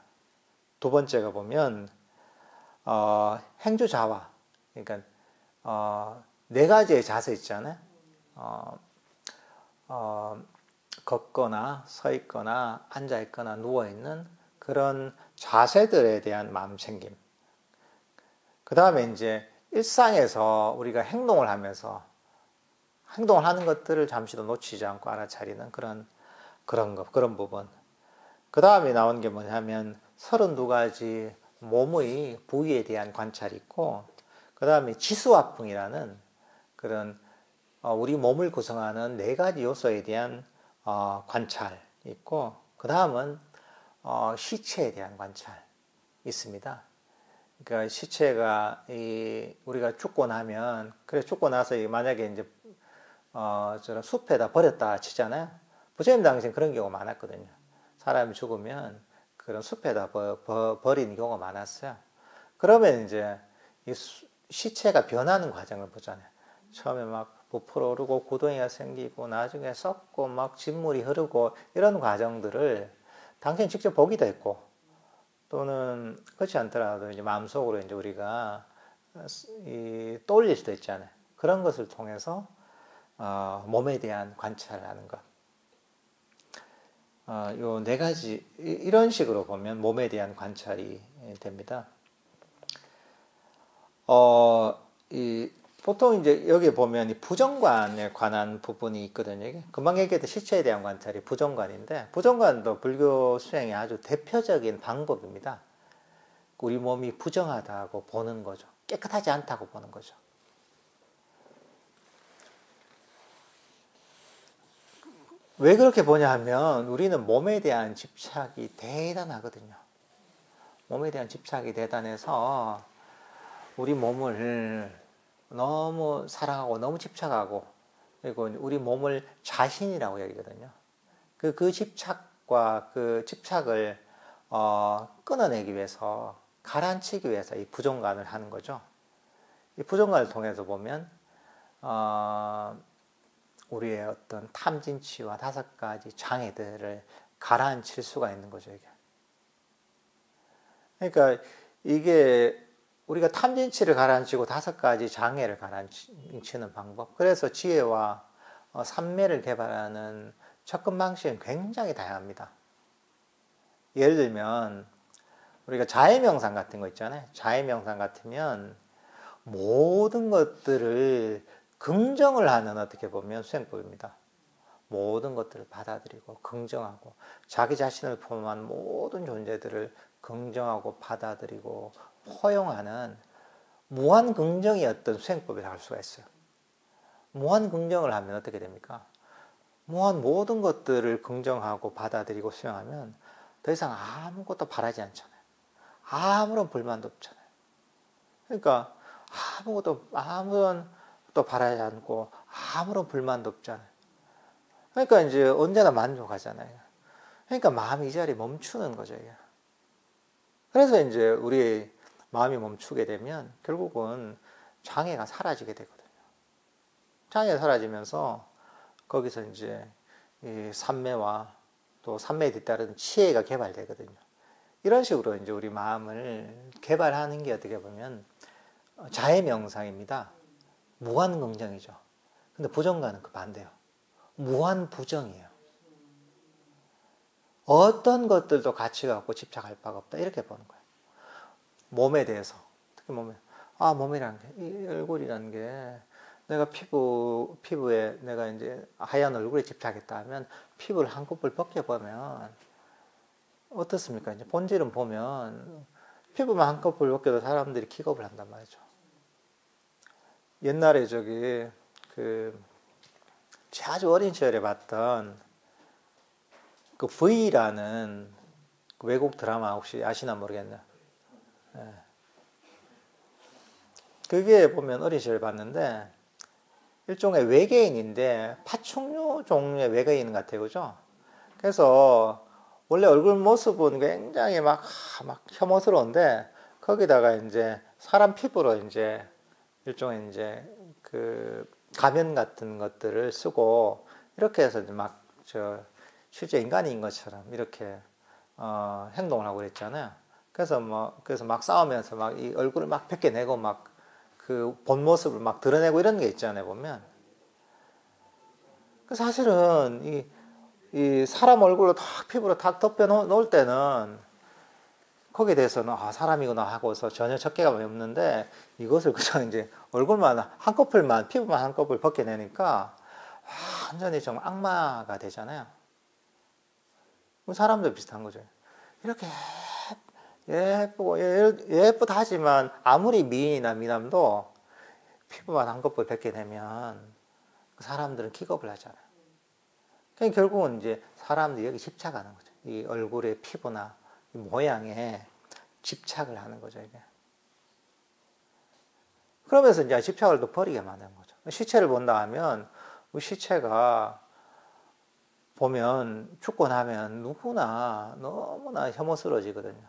두 번째가 보면 행주자화, 그러니까 네 가지의 자세 있잖아요. 걷거나 서 있거나 앉아 있거나 누워 있는 그런 자세들에 대한 마음 챙김. 그 다음에 이제 일상에서 우리가 행동을 하면서 행동을 하는 것들을 잠시도 놓치지 않고 알아차리는 그런 부분. 그 다음에 나온 게 뭐냐면 32가지 몸의 부위에 대한 관찰이 있고, 그 다음에 지수화풍이라는 그런 우리 몸을 구성하는 네 가지 요소에 대한 관찰이 있고, 그 다음은 시체에 대한 관찰이 있습니다. 그러니까 시체가 우리가 죽고 나면 그래 죽고 나서 만약에 이제 저런 숲에다 버렸다 치잖아요. 부처님 당시엔 그런 경우가 많았거든요. 사람이 죽으면 그런 숲에다 버리는 경우가 많았어요. 그러면 이제 이 시체가 변하는 과정을 보잖아요. 처음에 막 부풀어 오르고 구덩이가 생기고 나중에 썩고 막 진물이 흐르고 이런 과정들을 당신이 직접 보기도 했고 또는 그렇지 않더라도 이제 마음속으로 이제 우리가 떠올릴 수도 있잖아요. 그런 것을 통해서 몸에 대한 관찰을 하는 것. 요 네 가지 이런 식으로 보면 몸에 대한 관찰이 됩니다. 보통 이제 여기 보면 이 부정관에 관한 부분이 있거든요. 이게 금방 얘기했던 시체에 대한 관찰이 부정관인데 부정관도 불교 수행의 아주 대표적인 방법입니다. 우리 몸이 부정하다고 보는 거죠. 깨끗하지 않다고 보는 거죠. 왜 그렇게 보냐 하면 우리는 몸에 대한 집착이 대단하거든요. 몸에 대한 집착이 대단해서 우리 몸을 너무 사랑하고 너무 집착하고 그리고 우리 몸을 자신이라고 여기거든요. 그 집착과 그 집착을 끊어내기 위해서 가라앉히기 위해서 이 부정관을 하는 거죠. 이 부정관을 통해서 보면 우리의 어떤 탐진치와 5가지 장애들을 가라앉힐 수가 있는 거죠. 이게. 그러니까 이게 우리가 탐진치를 가라앉히고 5가지 장애를 가라앉히는 방법. 그래서 지혜와 삼매를 개발하는 접근 방식은 굉장히 다양합니다. 예를 들면 우리가 자해명상 같은 거 있잖아요. 자해명상 같으면 모든 것들을 긍정을 하는 어떻게 보면 수행법입니다. 모든 것들을 받아들이고 긍정하고 자기 자신을 포함한 모든 존재들을 긍정하고 받아들이고 포용하는 무한 긍정의 어떤 수행법을 할 수가 있어요. 무한 긍정을 하면 어떻게 됩니까? 무한 모든 것들을 긍정하고 받아들이고 수용하면 더 이상 아무것도 바라지 않잖아요. 아무런 불만도 없잖아요. 그러니까 아무런 또 바라지 않고 아무런 불만도 없잖아요. 그러니까 이제 언제나 만족하잖아요. 그러니까 마음이 이 자리에 멈추는 거죠. 이게. 그래서 이제 우리 마음이 멈추게 되면 결국은 장애가 사라지게 되거든요. 장애가 사라지면서 거기서 이제 이 삼매와 또 삼매에 뒤따르는 치혜가 개발되거든요. 이런 식으로 이제 우리 마음을 개발하는 게 어떻게 보면 자해 명상입니다. 무한 긍정이죠. 근데 부정과는 그 반대예요. 무한 부정이에요. 어떤 것들도 가치 갖고 집착할 바가 없다. 이렇게 보는 거예요. 몸에 대해서. 특히 몸이라는 게, 이 얼굴이라는 게, 내가 피부에 내가 이제 하얀 얼굴에 집착했다 하면 피부를 한꺼풀 벗겨보면 어떻습니까? 이제 본질은 보면 피부만 한꺼풀 벗겨도 사람들이 기겁을 한단 말이죠. 옛날에 아주 어린 시절에 봤던 그 V라는 그 외국 드라마 혹시 아시나 모르겠네요. 예. 그게 보면 어린 시절에 봤는데 일종의 외계인인데 파충류 종류의 외계인 같아요. 그죠? 그래서 원래 얼굴 모습은 굉장히 막 혐오스러운데 거기다가 이제 사람 피부로 이제 일종의 이제 그 가면 같은 것들을 쓰고 이렇게 해서 실제 인간인 것처럼 이렇게 행동을 하고 그랬잖아요. 그래서 막 싸우면서 막 이 얼굴을 막 벗겨내고 막 그 본 모습을 막 드러내고 이런 게 있잖아요, 보면. 그 사실은 이 사람 얼굴로 탁 피부로 탁 덮여 놓을 때는 거기에 대해서는 사람이구나 하고서 전혀 적개감이 없는데 이것을 그냥 이제 얼굴만 한꺼풀만 피부만 한꺼풀 벗겨내니까 완전히 좀 악마가 되잖아요. 사람도 비슷한 거죠. 이렇게 예쁘다 하지만 아무리 미인이나 미남도 피부만 한꺼풀 벗겨내면 사람들은 기겁을 하잖아요. 그러니까 결국은 이제 사람들이 여기 집착하는 거죠. 이 얼굴의 피부나 이 모양에 집착을 하는 거죠, 이게. 그러면서 이제 집착을 또 버리게 만드는 거죠. 시체를 본다 하면 그 시체가 보면 죽고 나면 누구나 너무나 혐오스러워지거든요.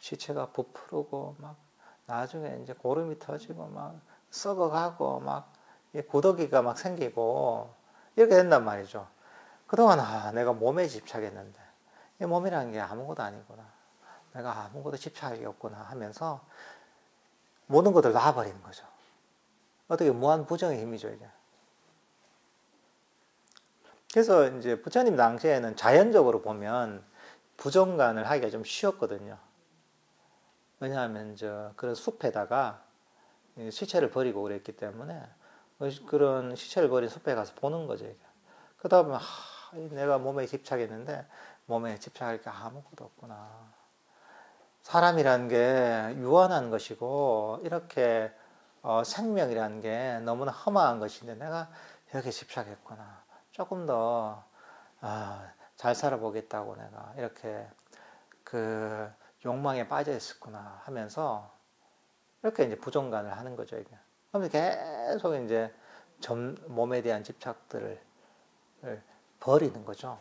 시체가 부풀고 막 나중에 이제 고름이 터지고 막 썩어가고 막 고더기가 막 생기고 이렇게 된단 말이죠. 그동안 내가 몸에 집착했는데 이 몸이라는 게 아무것도 아니구나. 내가 아무것도 집착이 없구나 하면서 모든 것을 놔버리는 거죠. 어떻게 무한 부정의 힘이죠, 이게. 그래서 이제 부처님 당시에는 자연적으로 보면 부정관을 하기가 좀 쉬웠거든요. 왜냐하면 그런 숲에다가 시체를 버리고 그랬기 때문에 그런 시체를 버린 숲에 가서 보는 거죠, 이게. 그러다 보면 내가 몸에 집착했는데 몸에 집착할 게 아무것도 없구나. 사람이라는 게 유한한 것이고 이렇게 생명이라는 게 너무나 험한 것인데 내가 여기에 집착했구나. 조금 더 잘 살아보겠다고 내가 이렇게 그 욕망에 빠져 있었구나 하면서 이렇게 이제 부정관을 하는 거죠, 이게. 그럼 계속 이제 몸에 대한 집착들을 버리는 거죠.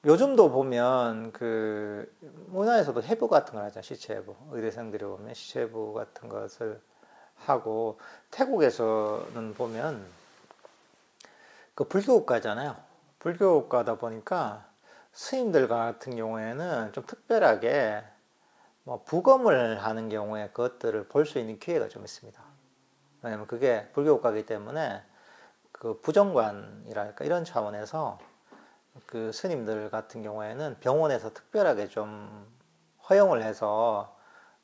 요즘도 보면 그 문화에서도 해부 같은 걸 하잖아요. 시체 해부. 의대생들이 보면 시체 해부 같은 것을 하고, 태국에서는 보면 그 불교국가잖아요. 불교국가다 보니까 스님들 같은 경우에는 좀 특별하게 뭐 부검을 하는 경우에 그것들을 볼 수 있는 기회가 좀 있습니다. 왜냐면 그게 불교국가이기 때문에 그 부정관이랄까 이런 차원에서 그 스님들 같은 경우에는 병원에서 특별하게 좀 허용을 해서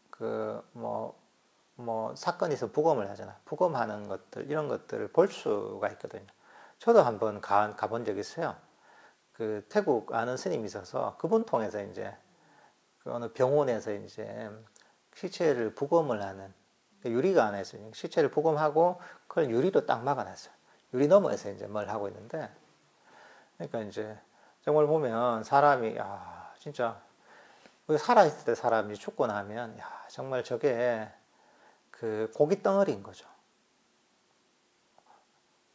그 뭐 사건이 있어 부검을 하잖아. 부검하는 것들 이런 것들을 볼 수가 있거든요. 저도 한번 가본 적이 있어요. 그 태국 아는 스님이 있어서 그분 통해서 이제 그 어느 병원에서 이제 시체를 부검을 하는 유리가 안에 있어요. 시체를 부검하고 그걸 유리로 딱 막아놨어요. 유리 너머에서 이제 뭘 하고 있는데, 그러니까 이제 정말 보면 사람이 진짜 살아있을 때 사람이 죽고 나면 정말 저게 그 고깃 덩어리인 거죠.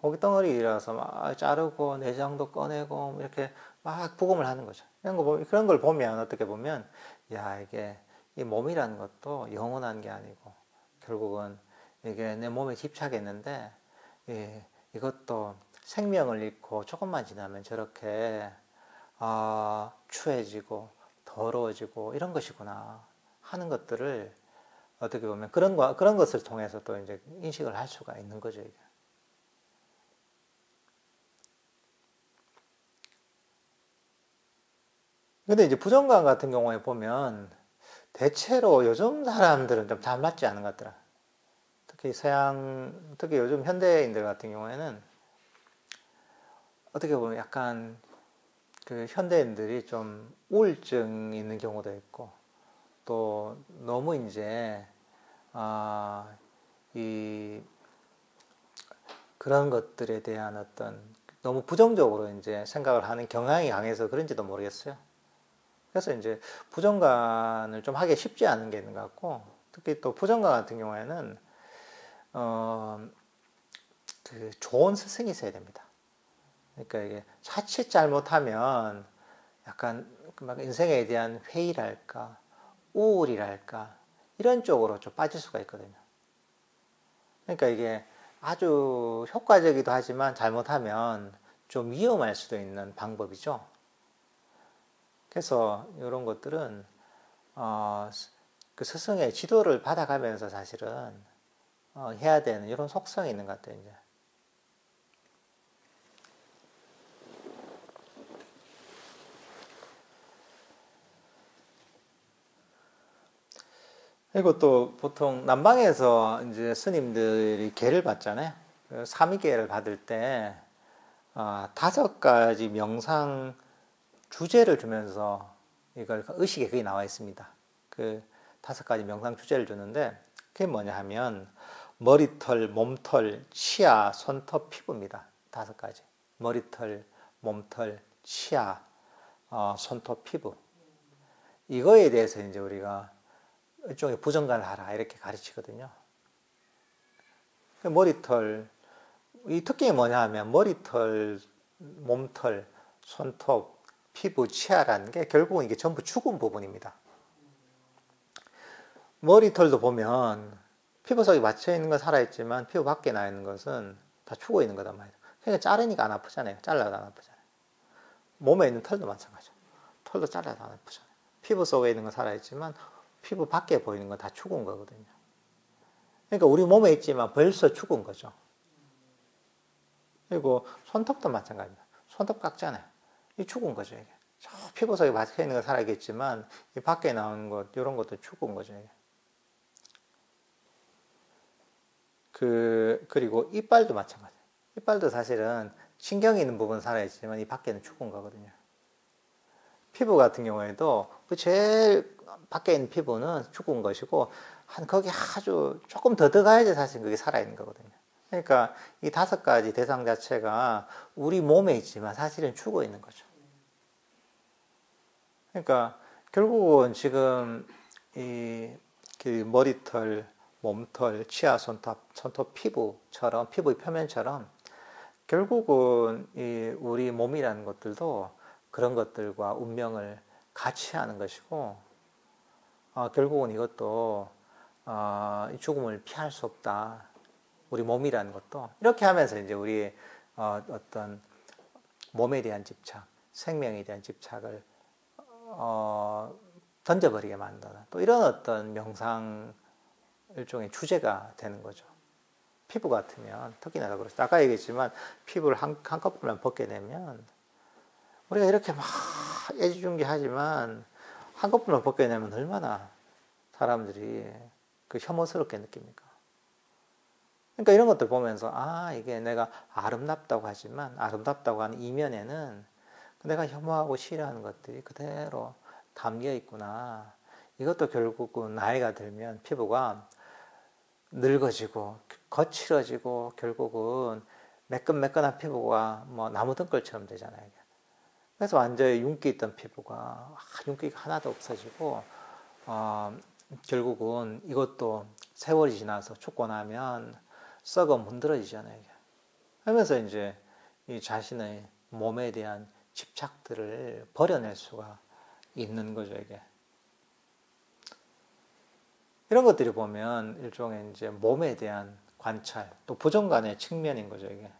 고깃 덩어리라서 막 자르고 내장도 꺼내고 이렇게 막 부검을 하는 거죠. 그런 걸 보면 어떻게 보면 이게 이 몸이라는 것도 영원한 게 아니고 결국은 이게 내 몸에 집착했는데 이것도 생명을 잃고 조금만 지나면 저렇게 추해지고 더러워지고 이런 것이구나 하는 것들을 어떻게 보면 그런 것을 통해서 또 이제 인식을 할 수가 있는 거죠, 이게. 근데 이제 부정관 같은 경우에 보면 대체로 요즘 사람들은 좀 잘 맞지 않은 것 같더라. 특히 요즘 현대인들 같은 경우에는 어떻게 보면 약간 그 현대인들이 좀 우울증이 있는 경우도 있고 또 너무 이제 이 그런 것들에 대한 어떤 너무 부정적으로 이제 생각을 하는 경향이 강해서 그런지도 모르겠어요. 그래서 이제 부정관을 좀 하기 쉽지 않은 게 있는 것 같고, 특히 또 부정관 같은 경우에는 그 좋은 스승이 있어야 됩니다. 그러니까 이게 자칫 잘못하면 약간 막 인생에 대한 회의랄까 우울이랄까 이런 쪽으로 좀 빠질 수가 있거든요. 그러니까 이게 아주 효과적이기도 하지만 잘못하면 좀 위험할 수도 있는 방법이죠. 그래서 이런 것들은 그 스승의 지도를 받아가면서 사실은 해야 되는 이런 속성이 있는 것 같아요, 이제. 그리고 또 보통 남방에서 이제 스님들이 계를 받잖아요. 삼위계를 받을 때 5가지 명상 주제를 주면서 이걸 의식에 그게 나와 있습니다. 그 5가지 명상 주제를 주는데 그게 뭐냐 하면 머리털, 몸털, 치아, 손톱, 피부입니다. 5가지. 머리털, 몸털, 치아, 손톱, 피부. 이거에 대해서 이제 우리가 일종의 부정관을 하라 이렇게 가르치거든요. 머리털, 이 특징이 뭐냐 하면 머리털, 몸털, 손톱, 피부, 치아라는 게 결국은 이게 전부 죽은 부분입니다. 머리털도 보면 피부 속에 맞춰 있는 건 살아있지만 피부 밖에 나 있는 것은 다 죽어 있는 거단 말이에요. 그러니까 자르니까 안 아프잖아요. 잘라도 안 아프잖아요. 몸에 있는 털도 마찬가지죠. 털도 잘라도 안 아프잖아요. 피부 속에 있는 건 살아있지만 피부 밖에 보이는 건 다 죽은 거거든요. 그러니까 우리 몸에 있지만 벌써 죽은 거죠. 그리고 손톱도 마찬가지입니다. 손톱 깎잖아요. 이 죽은 거죠, 이게. 저 피부 속에 박혀 있는 건 살아있겠지만 이 밖에 나오는 것, 이런 것도 죽은 거죠, 이게. 그리고 이빨도 마찬가지예요. 이빨도 사실은 신경이 있는 부분은 살아있지만 이 밖에는 죽은 거거든요. 피부 같은 경우에도 그 제일 밖에 있는 피부는 죽은 것이고 거기 아주 조금 더 들어가야지 사실 그게 살아있는 거거든요. 그러니까 이 5가지 대상 자체가 우리 몸에 있지만 사실은 죽어 있는 거죠. 그러니까 결국은 지금 그 머리털, 몸털, 치아, 손톱 피부처럼 피부의 표면처럼 결국은 우리 몸이라는 것들도 그런 것들과 운명을 같이 하는 것이고 결국은 이것도 죽음을 피할 수 없다. 우리 몸이라는 것도 이렇게 하면서 이제 우리 어떤 몸에 대한 집착, 생명에 대한 집착을 던져버리게 만드는 또 이런 어떤 명상 일종의 주제가 되는 거죠. 피부 같으면 특히나 그렇죠. 아까 얘기했지만 피부를 한꺼번에 벗게 되면 우리가 이렇게 막 애지중지하지만 한꺼번에 벗게 되면 얼마나 사람들이 그 혐오스럽게 느낍니까? 그러니까 이런 것들 보면서 이게 내가 아름답다고 하지만 아름답다고 하는 이면에는 내가 혐오하고 싫어하는 것들이 그대로 담겨 있구나. 이것도 결국은 나이가 들면 피부가 늙어지고 거칠어지고 결국은 매끈매끈한 피부가 뭐 나무 등골처럼 되잖아요. 그래서 완전히 윤기 있던 피부가 윤기가 하나도 없어지고 결국은 이것도 세월이 지나서 죽고 나면 썩어 문드러지잖아요. 하면서 이제 이 자신의 몸에 대한 집착들을 버려낼 수가 있는 거죠, 이게. 이런 것들이 보면 일종의 이제 몸에 대한 관찰, 또 부정관의 측면인 거죠, 이게.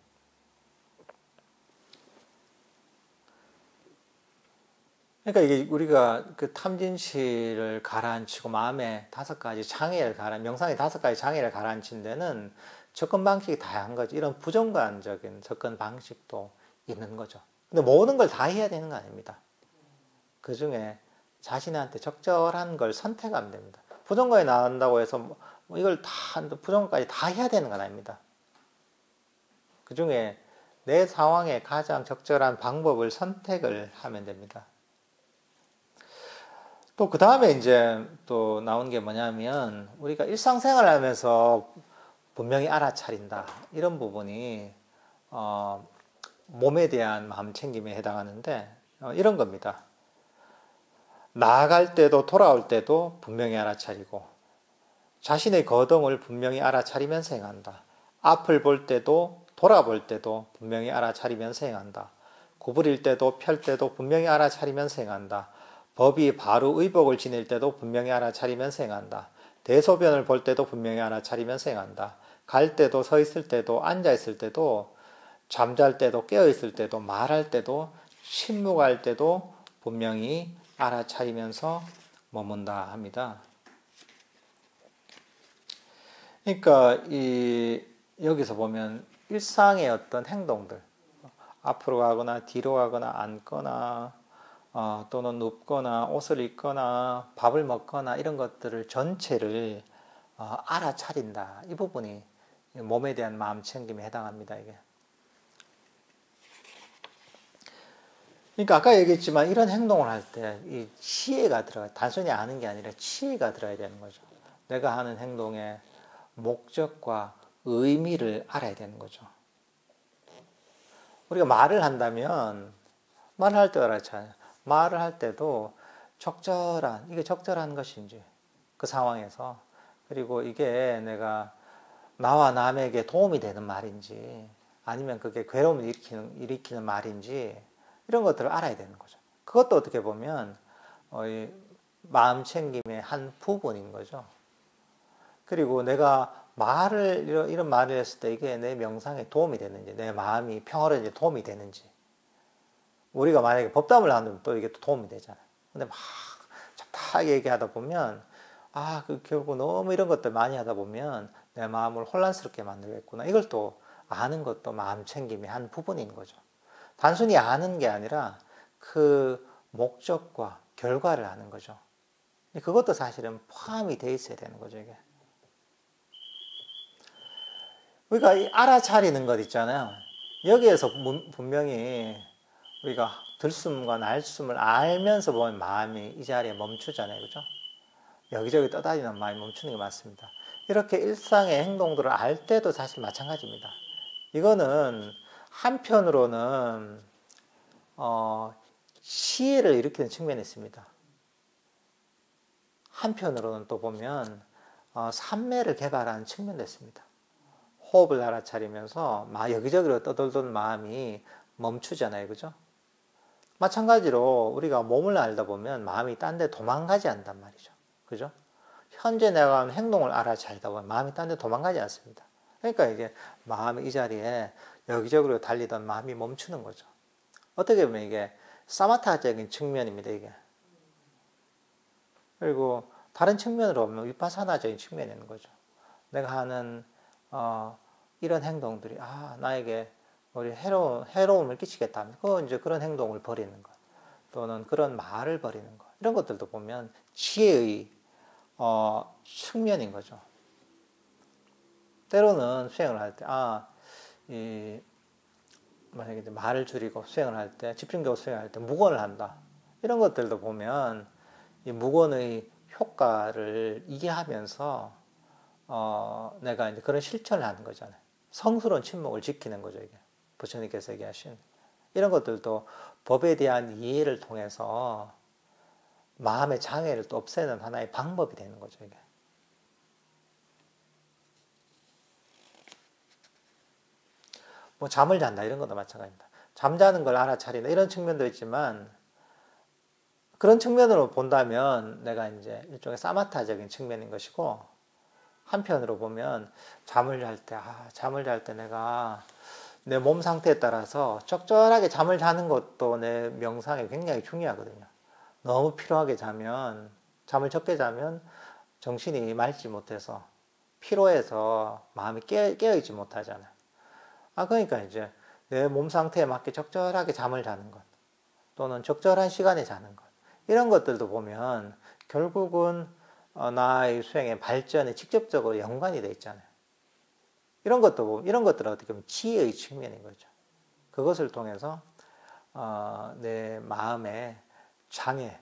그러니까 이게 우리가 그 탐진치를 가라앉히고 마음에 5가지 장애를 명상의 5가지 장애를 가라앉힌 데는 접근 방식이 다양한 거죠. 이런 부정관적인 접근 방식도 있는 거죠. 근데 모든 걸 다 해야 되는 거 아닙니다. 그 중에 자신한테 적절한 걸 선택하면 됩니다. 부정관이 나온다고 해서 뭐 이걸 부정관까지 다 해야 되는 건 아닙니다. 그 중에 내 상황에 가장 적절한 방법을 선택을 하면 됩니다. 또 그 다음에 이제 또 나온 게 뭐냐면 우리가 일상생활을 하면서 분명히 알아차린다. 이런 부분이 몸에 대한 마음 챙김에 해당하는데 이런 겁니다. 나아갈 때도 돌아올 때도 분명히 알아차리고 자신의 거동을 분명히 알아차리면서 행한다. 앞을 볼 때도 돌아볼 때도 분명히 알아차리면서 행한다. 구부릴 때도 펼 때도 분명히 알아차리면서 행한다. 법이 바로 의복을 지닐 때도 분명히 알아차리면서 행한다. 대소변을 볼 때도 분명히 알아차리면서 행한다. 갈 때도 서 있을 때도 앉아 있을 때도 잠잘 때도 깨어 있을 때도 말할 때도 침묵할 때도 분명히 알아차리면서 머문다 합니다. 그러니까 여기서 보면 일상의 어떤 행동들, 앞으로 가거나 뒤로 가거나 앉거나 또는 눕거나 옷을 입거나 밥을 먹거나 이런 것들을 전체를 알아차린다. 이 부분이 몸에 대한 마음 챙김에 해당합니다. 이게. 그러니까 아까 얘기했지만 이런 행동을 할 때 이 치해가 들어가요. 단순히 아는 게 아니라 치해가 들어야 되는 거죠. 내가 하는 행동의 목적과 의미를 알아야 되는 거죠. 우리가 말을 한다면 말을 할 때 알아차려요. 말을 할 때도 이게 적절한 것인지 그 상황에서. 그리고 이게 내가 나와 남에게 도움이 되는 말인지 아니면 그게 괴로움을 일으키는 말인지 이런 것들을 알아야 되는 거죠. 그것도 어떻게 보면 이 마음 챙김의 한 부분인 거죠. 그리고 내가 이런 말을 했을 때 이게 내 명상에 도움이 되는지, 내 마음이 평화로운지 도움이 되는지. 우리가 만약에 법담을 하면 또 이게 또 도움이 되잖아요. 근데 막 다 얘기하다 보면, 결국 너무 이런 것들 많이 하다 보면 내 마음을 혼란스럽게 만들겠구나. 이걸 또 아는 것도 마음 챙김의 한 부분인 거죠. 단순히 아는 게 아니라 그 목적과 결과를 아는 거죠. 그것도 사실은 포함이 돼 있어야 되는 거죠, 이게. 우리가 이 알아차리는 것 있잖아요. 여기에서 분명히 우리가 들숨과 날숨을 알면서 보면 마음이 이 자리에 멈추잖아요. 그죠? 여기저기 떠다니는 마음이 멈추는 게 맞습니다. 이렇게 일상의 행동들을 알 때도 사실 마찬가지입니다. 이거는 한편으로는 시혜를 일으키는 측면이 있습니다. 한편으로는 또 보면 삼매를 개발하는 측면도 있습니다. 호흡을 알아차리면서 여기저기로 떠돌던 마음이 멈추잖아요. 그죠? 마찬가지로 우리가 몸을 알다 보면 마음이 딴 데 도망가지 않단 말이죠. 그죠? 현재 내가 하는 행동을 알아차리다 보면 마음이 딴 데 도망가지 않습니다. 그러니까 이게 마음이 이 자리에 여기저기로 달리던 마음이 멈추는 거죠. 어떻게 보면 이게 사마타적인 측면입니다. 이게. 그리고 다른 측면으로 보면 위파사나적인 측면이 있는 거죠. 내가 하는 이런 행동들이 나에게 우리 해로움을 끼치겠다. 이제 그런 행동을 버리는 것, 또는 그런 말을 버리는 것, 이런 것들도 보면 지혜의 측면인 거죠. 때로는 수행을 할 때, 만약에 이제 말을 줄이고 수행을 할 때, 집중적으로 수행할 때 무건을 한다. 이런 것들도 보면 이 무건의 효과를 이해하면서 내가 이제 그런 실천을 하는 거잖아요. 성스러운 침묵을 지키는 거죠, 이게. 부처님께서 얘기하신. 이런 것들도 법에 대한 이해를 통해서 마음의 장애를 또 없애는 하나의 방법이 되는 거죠, 이게. 뭐 잠을 잔다 이런 것도 마찬가지입니다. 잠자는 걸 알아차린다 이런 측면도 있지만 그런 측면으로 본다면 내가 이제 일종의 사마타적인 측면인 것이고, 한편으로 보면 잠을 잘 때 내가 내 몸 상태에 따라서 적절하게 잠을 자는 것도 내 명상에 굉장히 중요하거든요. 너무 피로하게 자면, 잠을 적게 자면 정신이 맑지 못해서 피로해서 마음이 깨어있지 못하잖아요. 그러니까 이제 내 몸 상태에 맞게 적절하게 잠을 자는 것, 또는 적절한 시간에 자는 것, 이런 것들도 보면 결국은 나의 수행의 발전에 직접적으로 연관이 되어 있잖아요. 이런 것들은 어떻게 보면 지혜의 측면인 거죠. 그것을 통해서 내 마음의 장애,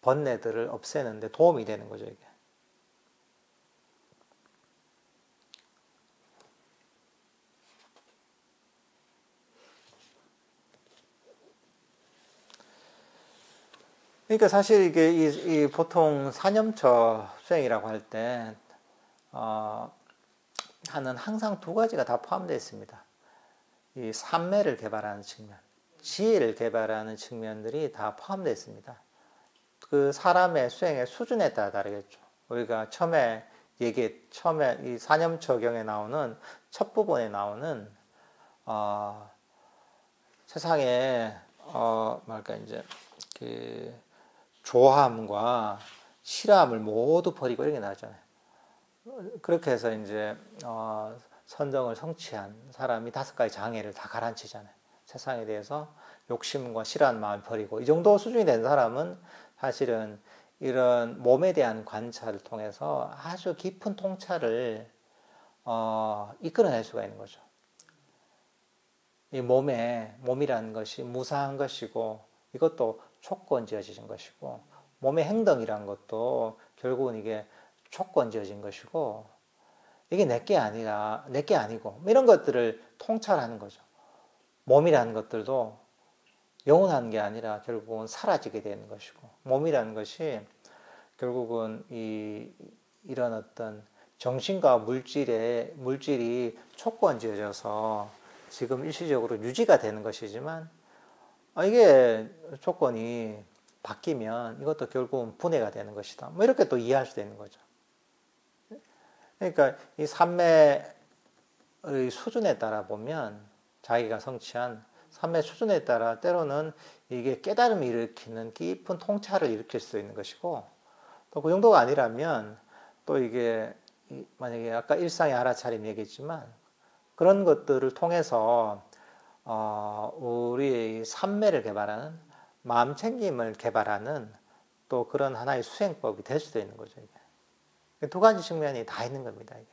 번뇌들을 없애는 데 도움이 되는 거죠, 이게. 그러니까 사실 이게 이 보통 사념처 수행이라고 할 때 하는 항상 두 가지가 다 포함되어 있습니다. 이 삼매를 개발하는 측면, 지혜를 개발하는 측면들이 다 포함되어 있습니다. 그 사람의 수행의 수준에 따라 다르겠죠. 우리가 처음에 이 사념처경에 나오는 첫 부분에 나오는 세상에 이제 그 조함과 실함을 모두 버리고 이런 게 나왔잖아요. 그렇게 해서 이제 선정을 성취한 사람이 5가지 장애를 다 가라앉히잖아요. 세상에 대해서 욕심과 싫어하는 마음을 버리고, 이 정도 수준이 된 사람은 사실은 이런 몸에 대한 관찰을 통해서 아주 깊은 통찰을 이끌어낼 수가 있는 거죠. 이 몸이라는 것이 무사한 것이고, 이것도 조건지어진 것이고, 몸의 행동이란 것도 결국은 이게 조건지어진 것이고, 이게 내게 아니고, 이런 것들을 통찰하는 거죠. 몸이라는 것들도 영원한 게 아니라 결국은 사라지게 되는 것이고, 몸이라는 것이 결국은 이 이런 어떤 정신과 물질이 조건지어져서 지금 일시적으로 유지가 되는 것이지만 이게 조건이 바뀌면 이것도 결국은 분해가 되는 것이다. 뭐 이렇게 또 이해할 수도 있는 거죠. 그러니까 이 삼매의 수준에 따라 보면 자기가 성취한 삼매 수준에 따라 때로는 이게 깨달음을 일으키는 깊은 통찰을 일으킬 수 있는 것이고 또 그 정도가 아니라면 또 이게 만약에 아까 일상의 알아차림 얘기했지만 그런 것들을 통해서 우리의 삼매를 개발하는 마음 챙김을 개발하는 또 그런 하나의 수행법이 될 수도 있는 거죠. 이게 두 가지 측면이 다 있는 겁니다. 이게.